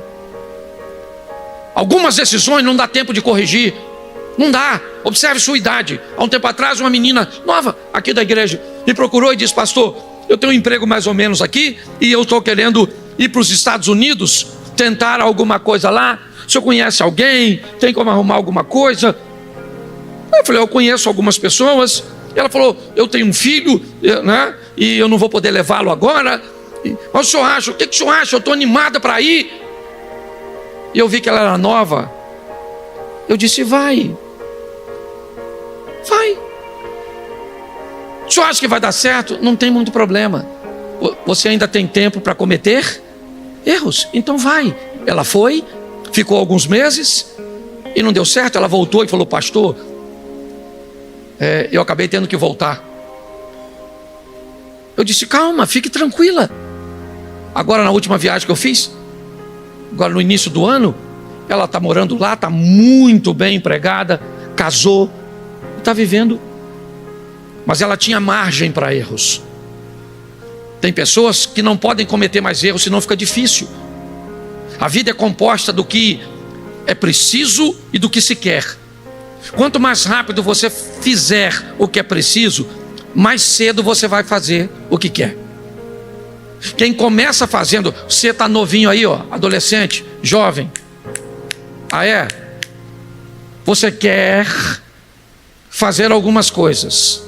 Algumas decisões não dá tempo de corrigir. Não dá. Observe sua idade. Há um tempo atrás, uma menina nova aqui da igreja me procurou e disse: pastor, eu tenho um emprego mais ou menos aqui e eu estou querendo ir para os Estados Unidos, tentar alguma coisa lá. O senhor conhece alguém? Tem como arrumar alguma coisa? Eu falei: eu conheço algumas pessoas. Ela falou: eu tenho um filho, né, e eu não vou poder levá-lo agora. Mas o senhor acha? O que o senhor acha? Eu estou animada para ir. E eu vi que ela era nova. Eu disse, vai. O senhor acha que vai dar certo? Não tem muito problema. Você ainda tem tempo para cometer erros, então vai. Ela foi, ficou alguns meses e não deu certo. Ela voltou e falou, pastor, eu acabei tendo que voltar. Eu disse, calma, fique tranquila. Agora na última viagem que eu fiz, agora no início do ano, ela está morando lá, está muito bem empregada, casou, está vivendo. Mas ela tinha margem para erros. Tem pessoas que não podem cometer mais erros, senão fica difícil. A vida é composta do que é preciso e do que se quer. Quanto mais rápido você fizer o que é preciso, mais cedo você vai fazer o que quer. Quem começa fazendo, você está novinho aí, ó, adolescente, jovem. Você quer fazer algumas coisas.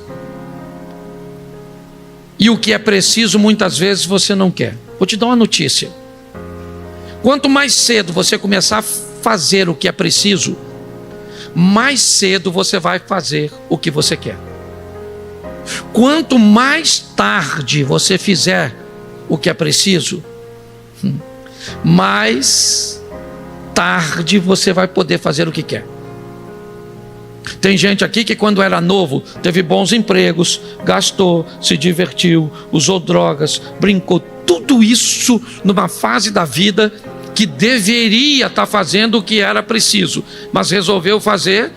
E o que é preciso, muitas vezes você não quer. Vou te dar uma notícia. Quanto mais cedo você começar a fazer o que é preciso, mais cedo você vai fazer o que você quer. Quanto mais tarde você fizer o que é preciso, mais tarde você vai poder fazer o que quer. Tem gente aqui que quando era novo teve bons empregos, gastou, se divertiu, usou drogas, brincou, tudo isso numa fase da vida que deveria estar fazendo o que era preciso, mas resolveu fazer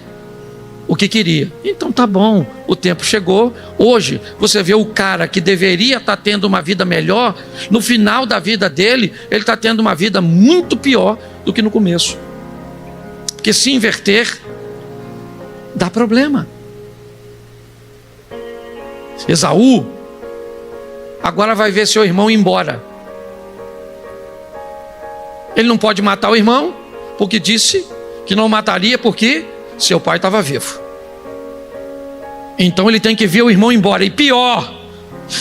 o que queria. Então tá bom, o tempo chegou. Hoje você vê o cara que deveria estar tendo uma vida melhor, no final da vida dele, ele está tendo uma vida muito pior do que no começo. Porque se inverter, dá problema. Esaú agora vai ver seu irmão ir embora. Ele não pode matar o irmão, porque disse que não mataria porque seu pai estava vivo. Então ele tem que ver o irmão embora. E pior,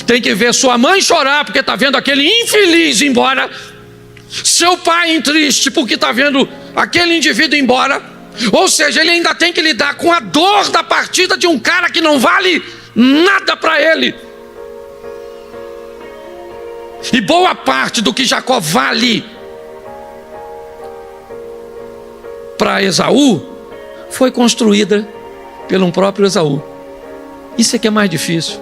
tem que ver sua mãe chorar porque está vendo aquele infeliz ir embora, seu pai triste porque está vendo aquele indivíduo ir embora. Ou seja, ele ainda tem que lidar com a dor da partida de um cara que não vale nada para ele. E boa parte do que Jacó vale para Esaú foi construída pelo próprio Esaú. Isso é que é mais difícil.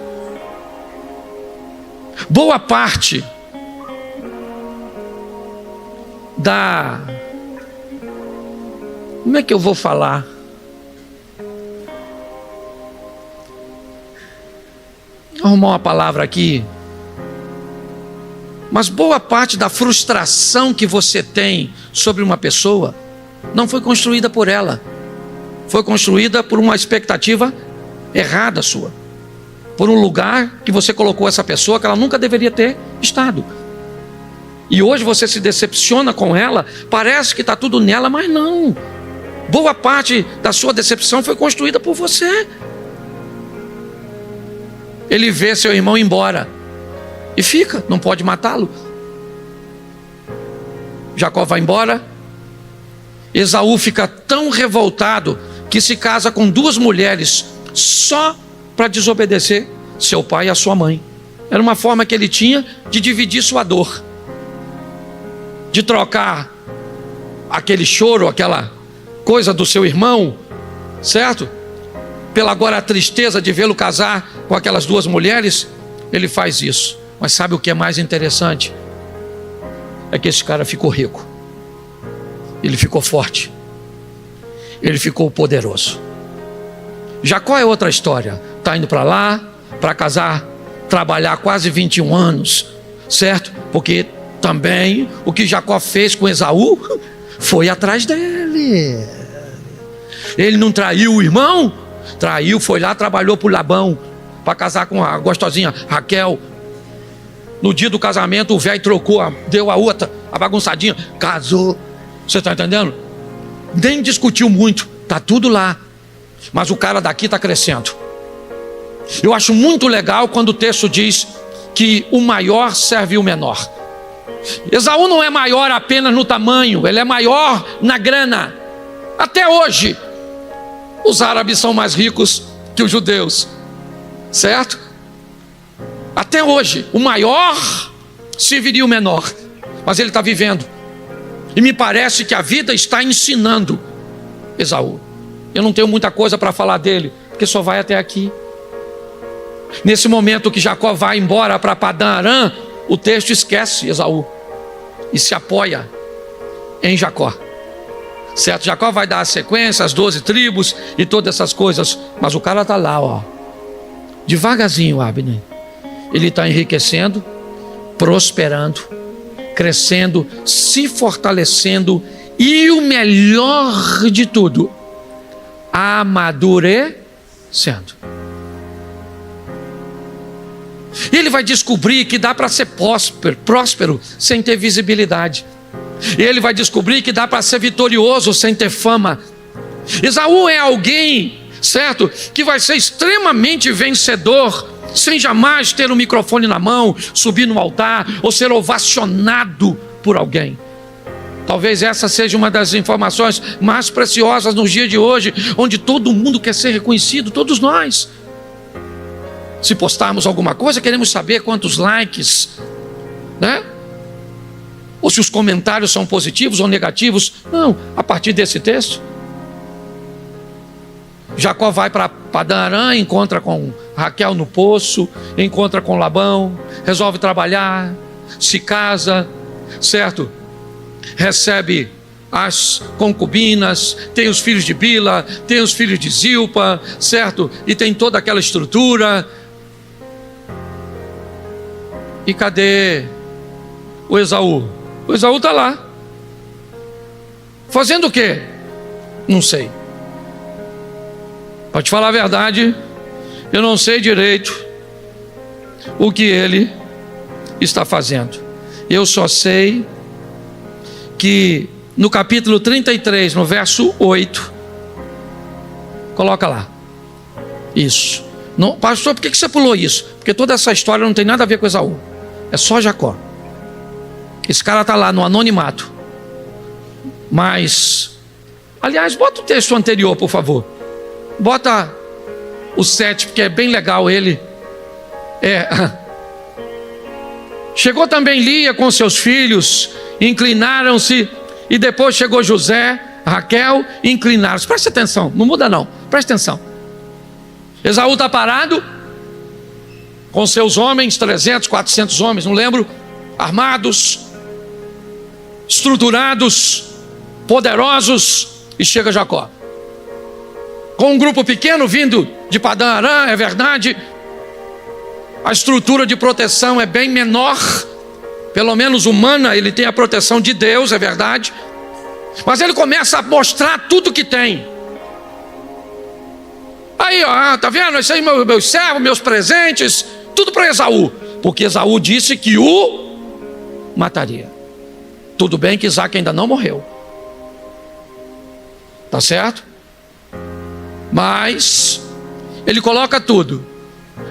Boa parte como é que eu vou falar? Vou arrumar uma palavra aqui. Mas boa parte da frustração que você tem sobre uma pessoa não foi construída por ela. Foi construída por uma expectativa errada sua. Por um lugar que você colocou essa pessoa que ela nunca deveria ter estado. E hoje você se decepciona com ela, parece que está tudo nela, mas não. Boa parte da sua decepção foi construída por você. Ele vê seu irmão embora e fica, não pode matá-lo. Jacó vai embora. Esaú fica tão revoltado que se casa com 2 mulheres só para desobedecer seu pai e a sua mãe. Era uma forma que ele tinha de dividir sua dor, de trocar aquele choro, aquela coisa do seu irmão, certo? Pela agora a tristeza de vê-lo casar com aquelas 2 mulheres, ele faz isso. Mas sabe o que é mais interessante? É que esse cara ficou rico, ele ficou forte, ele ficou poderoso. Jacó é outra história. Está indo para lá, para casar, trabalhar quase 21 anos, certo? Porque também o que Jacó fez com Esaú foi atrás dele. Ele não traiu o irmão? Traiu, foi lá, trabalhou por Labão para casar com a gostosinha Raquel. No dia do casamento o velho trocou, deu a outra, a bagunçadinha, casou. Você está entendendo? Nem discutiu muito, está tudo lá. Mas o cara daqui está crescendo. Eu acho muito legal quando o texto diz que o maior serve o menor. Esaú não é maior apenas no tamanho, ele é maior na grana. Até hoje, os árabes são mais ricos que os judeus, certo? Até hoje, o maior serviria o menor, mas ele está vivendo. E me parece que a vida está ensinando Esaú. Eu não tenho muita coisa para falar dele, porque só vai até aqui. Nesse momento que Jacó vai embora para Padã Arã, o texto esquece Esaú e se apoia em Jacó, certo? Jacó vai dar a sequência, as 12 tribos e todas essas coisas, mas o cara está lá, ó, devagarzinho, Abner. Ele está enriquecendo, prosperando, crescendo, se fortalecendo e o melhor de tudo, amadurecendo. Ele vai descobrir que dá para ser próspero sem ter visibilidade. Ele vai descobrir que dá para ser vitorioso sem ter fama. Esaú é alguém, certo, que vai ser extremamente vencedor sem jamais ter um microfone na mão, subir no altar ou ser ovacionado por alguém. Talvez essa seja uma das informações mais preciosas nos dias de hoje, onde todo mundo quer ser reconhecido, todos nós. Se postarmos alguma coisa, queremos saber quantos likes, né? Ou se os comentários são positivos ou negativos. Não, a partir desse texto, Jacó vai para Padã Arã, encontra com Raquel no poço, encontra com Labão, resolve trabalhar, se casa, certo? Recebe as concubinas, tem os filhos de Bila, tem os filhos de Zilpa, certo? E tem toda aquela estrutura. E cadê o Esaú? O Esaú está lá. Fazendo o quê? Não sei. Para te falar a verdade, eu não sei direito o que ele está fazendo. Eu só sei que no capítulo 33, no verso 8, coloca lá. Isso. Não, pastor, por que você pulou isso? Porque toda essa história não tem nada a ver com Esaú. É só Jacó. Esse cara está lá no anonimato. Mas, aliás, bota o texto anterior, por favor. Bota o 7, porque é bem legal ele. Chegou também Lia com seus filhos, inclinaram-se, e depois chegou José, Raquel, inclinaram-se. Preste atenção, não muda não, preste atenção. Esaú está parado, com seus homens, 300, 400 homens, não lembro, armados, estruturados, poderosos, e chega Jacó. Com um grupo pequeno vindo de Padã Arã, é verdade, a estrutura de proteção é bem menor, pelo menos humana, ele tem a proteção de Deus, é verdade, mas ele começa a mostrar tudo que tem. Aí, ó, tá vendo? Isso aí, meus servos, meus presentes, tudo para Esaú, porque Esaú disse que o mataria. Tudo bem que Isaac ainda não morreu, tá certo? Mas ele coloca tudo.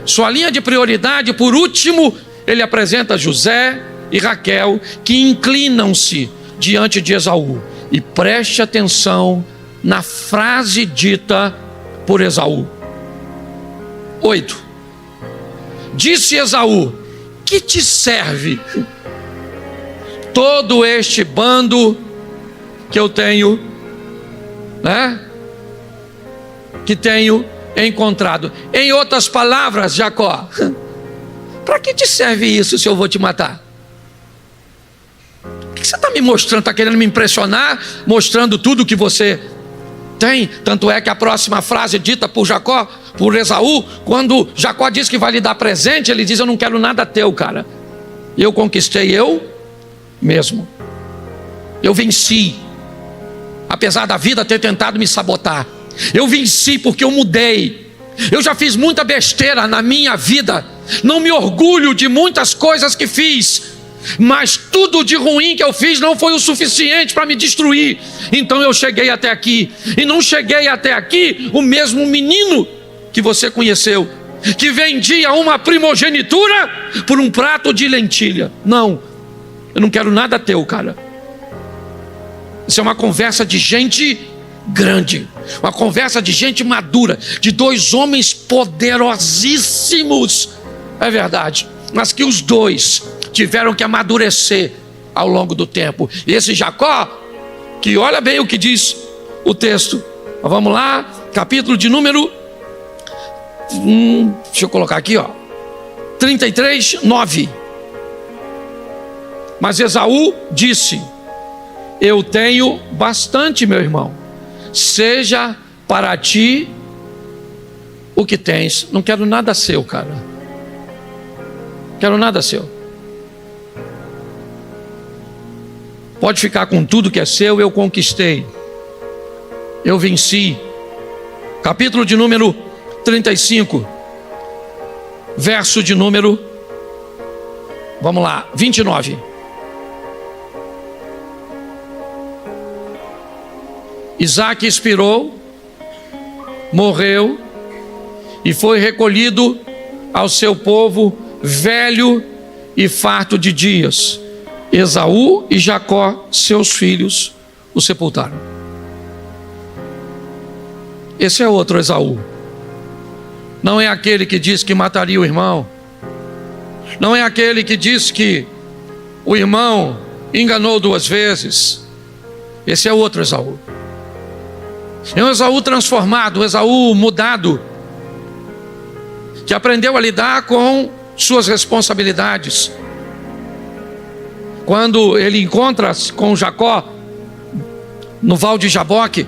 Sua linha de prioridade, por último, ele apresenta José e Raquel, que inclinam-se diante de Esaú. E preste atenção na frase dita por Esaú. 8. Disse Esaú: que te serve todo este bando que eu tenho, né? Que tenho encontrado. Em outras palavras, Jacó, para que te serve isso se eu vou te matar? O que você está me mostrando? Está querendo me impressionar? Mostrando tudo que você tem? Tanto é que a próxima frase dita por Jacó, por Esaú, quando Jacó diz que vai lhe dar presente, ele diz: eu não quero nada teu, cara. Eu conquistei eu mesmo. Eu venci, apesar da vida ter tentado me sabotar. Eu venci porque eu mudei. Eu já fiz muita besteira na minha vida, não me orgulho de muitas coisas que fiz, mas tudo de ruim que eu fiz não foi o suficiente para me destruir. Então eu cheguei até aqui. E não cheguei até aqui o mesmo menino que você conheceu. que vendia uma primogenitura por um prato de lentilha. Não, eu não quero nada teu, cara. Isso é uma conversa de gente grande, uma conversa de gente madura, de dois homens poderosíssimos, é verdade, mas que os dois tiveram que amadurecer ao longo do tempo. E esse Jacó, que olha bem o que diz o texto, vamos lá, capítulo de número deixa eu colocar aqui, 33, 9. Mas Esaú disse: eu tenho bastante, meu irmão, seja para ti o que tens. Não quero nada seu, cara. Quero nada seu. Pode ficar com tudo que é seu, eu conquistei, eu venci. Capítulo de número 35, verso de número, vamos lá, 29. Isaque expirou, morreu e foi recolhido ao seu povo, velho e farto de dias. Esaú e Jacó, seus filhos, o sepultaram. Esse é outro Esaú. Não é aquele que diz que mataria o irmão. Não é aquele que diz que o irmão enganou 2 vezes. Esse é outro Esaú. É um Esaú transformado, um Esaú mudado, que aprendeu a lidar com suas responsabilidades. Quando ele encontra com Jacó no Val de Jaboque,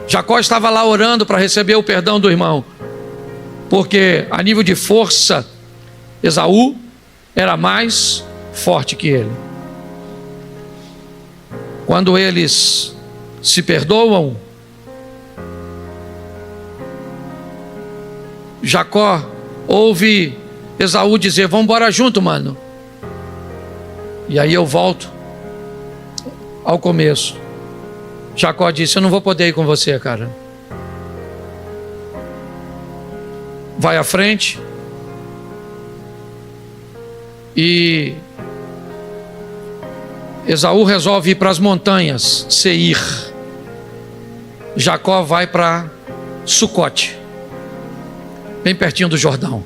Jacó estava lá orando para receber o perdão do irmão, porque a nível de força, Esaú era mais forte que ele. Quando eles se perdoam, Jacó ouve Esaú dizer: vamos embora junto, mano. E aí eu volto ao começo. Jacó disse: eu não vou poder ir com você, cara. Vai à frente. E Esaú resolve ir para as montanhas, Seir. Jacó vai para Sucote, bem pertinho do Jordão.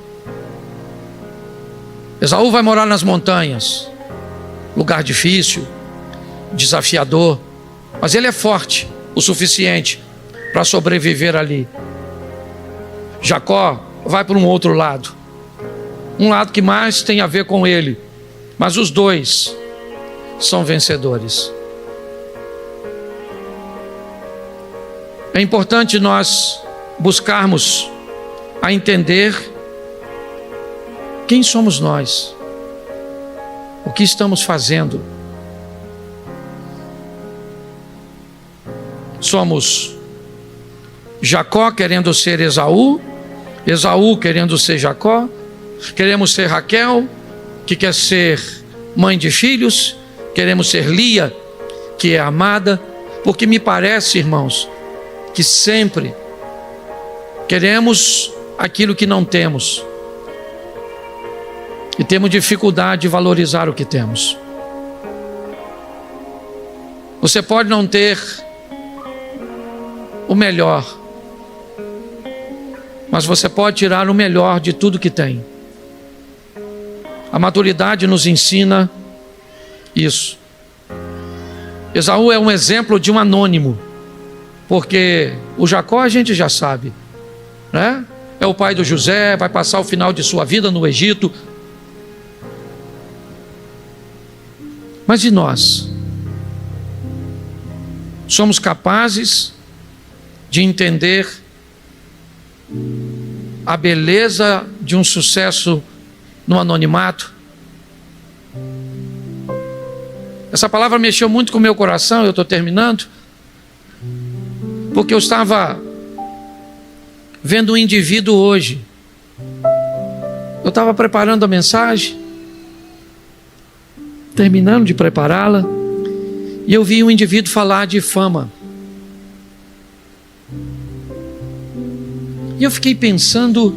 Esaú vai morar nas montanhas, lugar difícil, desafiador, mas ele é forte o suficiente para sobreviver ali. Jacó vai para um outro lado, um lado que mais tem a ver com ele, mas os dois são vencedores. É importante nós buscarmos a entender quem somos nós, o que estamos fazendo. Somos Jacó querendo ser Esaú, Esaú querendo ser Jacó, queremos ser Raquel, que quer ser mãe de filhos, queremos ser Lia, que é amada, porque me parece, irmãos, que sempre queremos aquilo que não temos e temos dificuldade de valorizar o que temos. Você pode não ter o melhor, mas você pode tirar o melhor de tudo que tem. A maturidade nos ensina isso. Esaú é um exemplo de um anônimo, porque o Jacó a gente já sabe, né? É o pai do José, vai passar o final de sua vida no Egito. Mas e nós? Somos capazes de entender a beleza de um sucesso no anonimato? Essa palavra mexeu muito com o meu coração, eu estou terminando, porque eu estava vendo um indivíduo hoje. Eu estava preparando a mensagem, terminando de prepará-la, e eu vi um indivíduo falar de fama. E eu fiquei pensando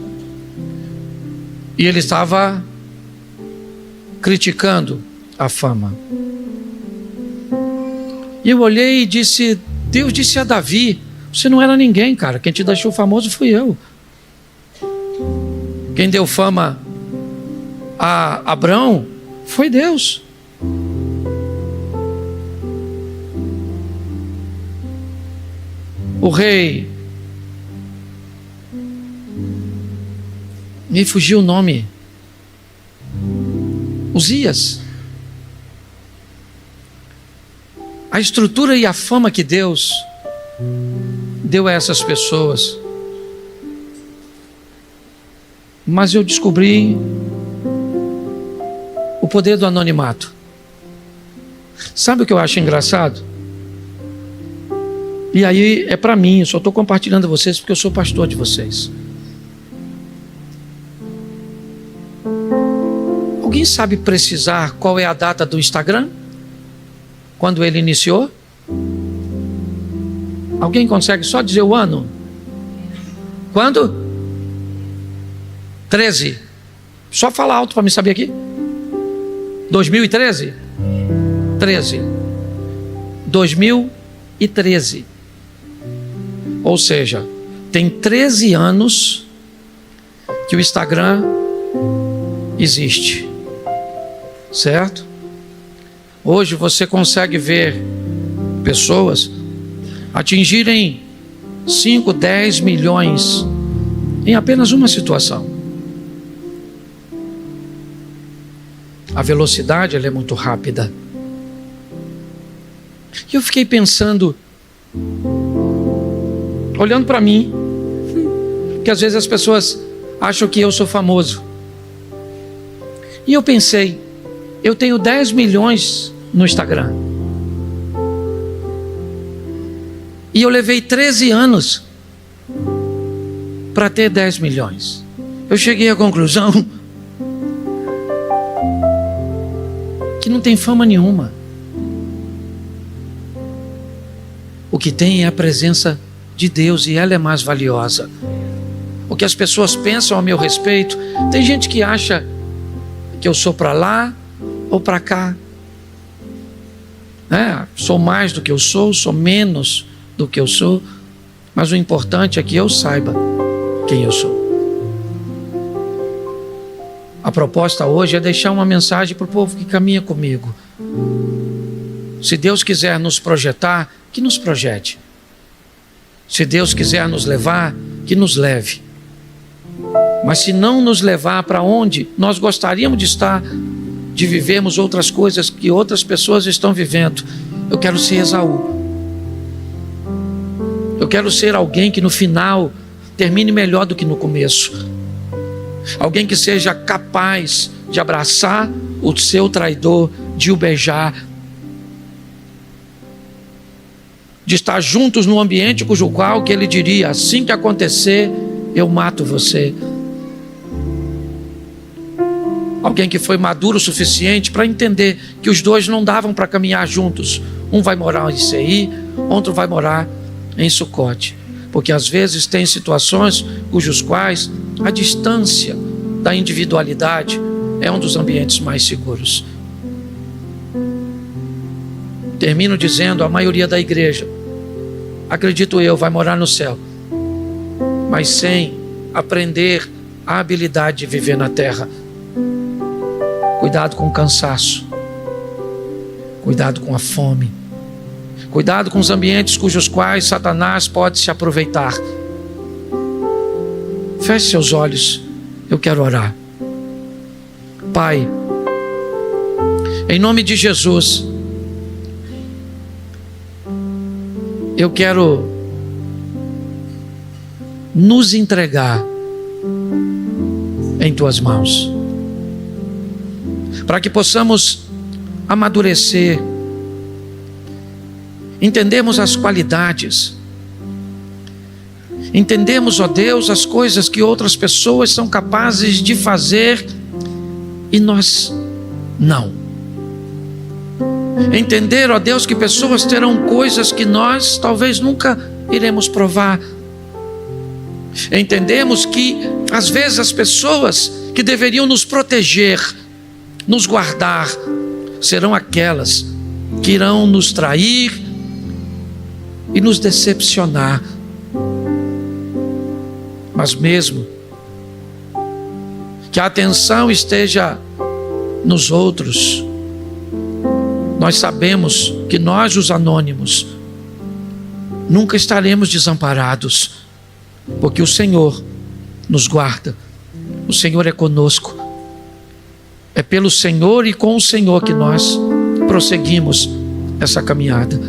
E ele estava criticando a fama. E eu olhei e disse, Deus disse a Davi, você não era ninguém, cara, quem te deixou famoso fui eu. Quem deu fama a Abrão foi Deus. O rei, me fugiu o nome, Uzias. A estrutura e a fama que Deus deu a essas pessoas. Mas eu descobri o poder do anonimato. Sabe o que eu acho engraçado? E aí é para mim, eu só estou compartilhando a vocês porque eu sou pastor de vocês. Alguém sabe precisar qual é a data do Instagram? Quando ele iniciou? Alguém consegue só dizer o ano? Quando? 13. Só fala alto para me saber aqui. 2013? 13. 2013. Ou seja, tem 13 anos que o Instagram existe. Certo? Hoje você consegue ver pessoas atingirem 5, 10 milhões em apenas uma situação. A velocidade ela é muito rápida. E eu fiquei pensando, olhando para mim, que às vezes as pessoas acham que eu sou famoso. E eu pensei, eu tenho 10 milhões no Instagram. E eu levei 13 anos para ter 10 milhões. Eu cheguei à conclusão que não tem fama nenhuma. O que tem é a presença de Deus e ela é mais valiosa. O que as pessoas pensam a meu respeito, tem gente que acha que eu sou para lá ou para cá. Sou mais do que eu sou menos do que eu sou, mas o importante é que eu saiba quem eu sou. A proposta hoje é deixar uma mensagem para o povo que caminha comigo. Se Deus quiser nos projetar, que nos projete. Se Deus quiser nos levar, que nos leve. Mas se não nos levar para onde nós gostaríamos de estar, de vivermos outras coisas que outras pessoas estão vivendo, eu quero ser Esaú. Eu quero ser alguém que no final termine melhor do que no começo. Alguém que seja capaz de abraçar o seu traidor, de o beijar, de estar juntos num ambiente cujo qual que ele diria, assim que acontecer, eu mato você. Alguém que foi maduro o suficiente para entender que os dois não davam para caminhar juntos. Um vai morar em Seir, outro vai morar em Sucote. Porque às vezes tem situações cujos quais a distância da individualidade é um dos ambientes mais seguros. Termino dizendo, a maioria da igreja, acredito eu, vai morar no céu, mas sem aprender a habilidade de viver na terra. Cuidado com o cansaço, cuidado com a fome, cuidado com os ambientes cujos quais Satanás pode se aproveitar. Feche seus olhos, eu quero orar. Pai, em nome de Jesus, eu quero nos entregar em tuas mãos, para que possamos amadurecer, entendemos as qualidades, entendemos, ó Deus, as coisas que outras pessoas são capazes de fazer e nós não. Entender, ó Deus, que pessoas terão coisas que nós talvez nunca iremos provar. Entendemos que às vezes as pessoas que deveriam nos proteger, nos guardar, serão aquelas que irão nos trair e nos decepcionar. Mas mesmo que a atenção esteja nos outros, nós sabemos que nós, os anônimos, nunca estaremos desamparados, porque o Senhor nos guarda, o Senhor é conosco. É pelo Senhor e com o Senhor que nós prosseguimos essa caminhada.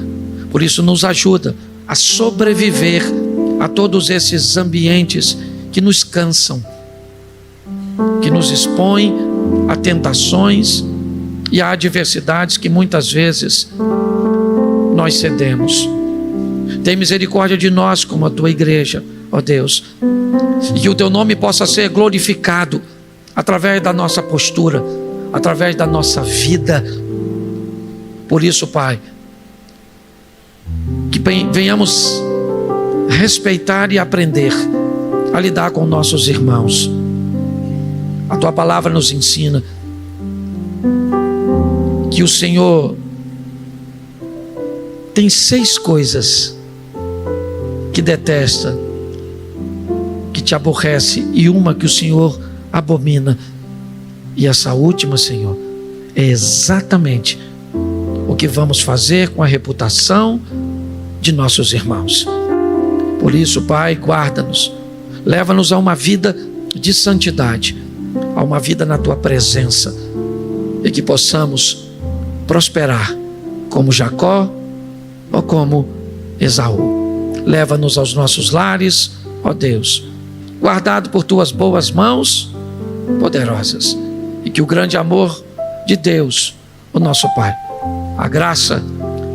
Por isso nos ajuda a sobreviver a todos esses ambientes que nos cansam, que nos expõem a tentações e a adversidades que muitas vezes nós cedemos. Tem misericórdia de nós como a tua igreja, ó Deus, e que o teu nome possa ser glorificado através da nossa postura, através da nossa vida. Por isso, Pai, que venhamos respeitar e aprender a lidar com nossos irmãos. A tua palavra nos ensina que o Senhor tem 6 coisas que detesta, que te aborrece, e uma que o Senhor abomina. E essa última, Senhor, é exatamente o que vamos fazer com a reputação de nossos irmãos. Por isso, Pai, guarda-nos, leva-nos a uma vida de santidade, a uma vida na tua presença, e que possamos prosperar como Jacó ou como Esaú. Leva-nos aos nossos lares, ó Deus, guardado por tuas boas mãos poderosas, e que o grande amor de Deus, o nosso Pai, a graça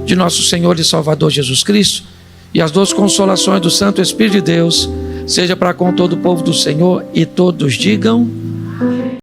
de nosso Senhor e Salvador Jesus Cristo e as doces consolações do Santo Espírito de Deus seja para com todo o povo do Senhor, e todos digam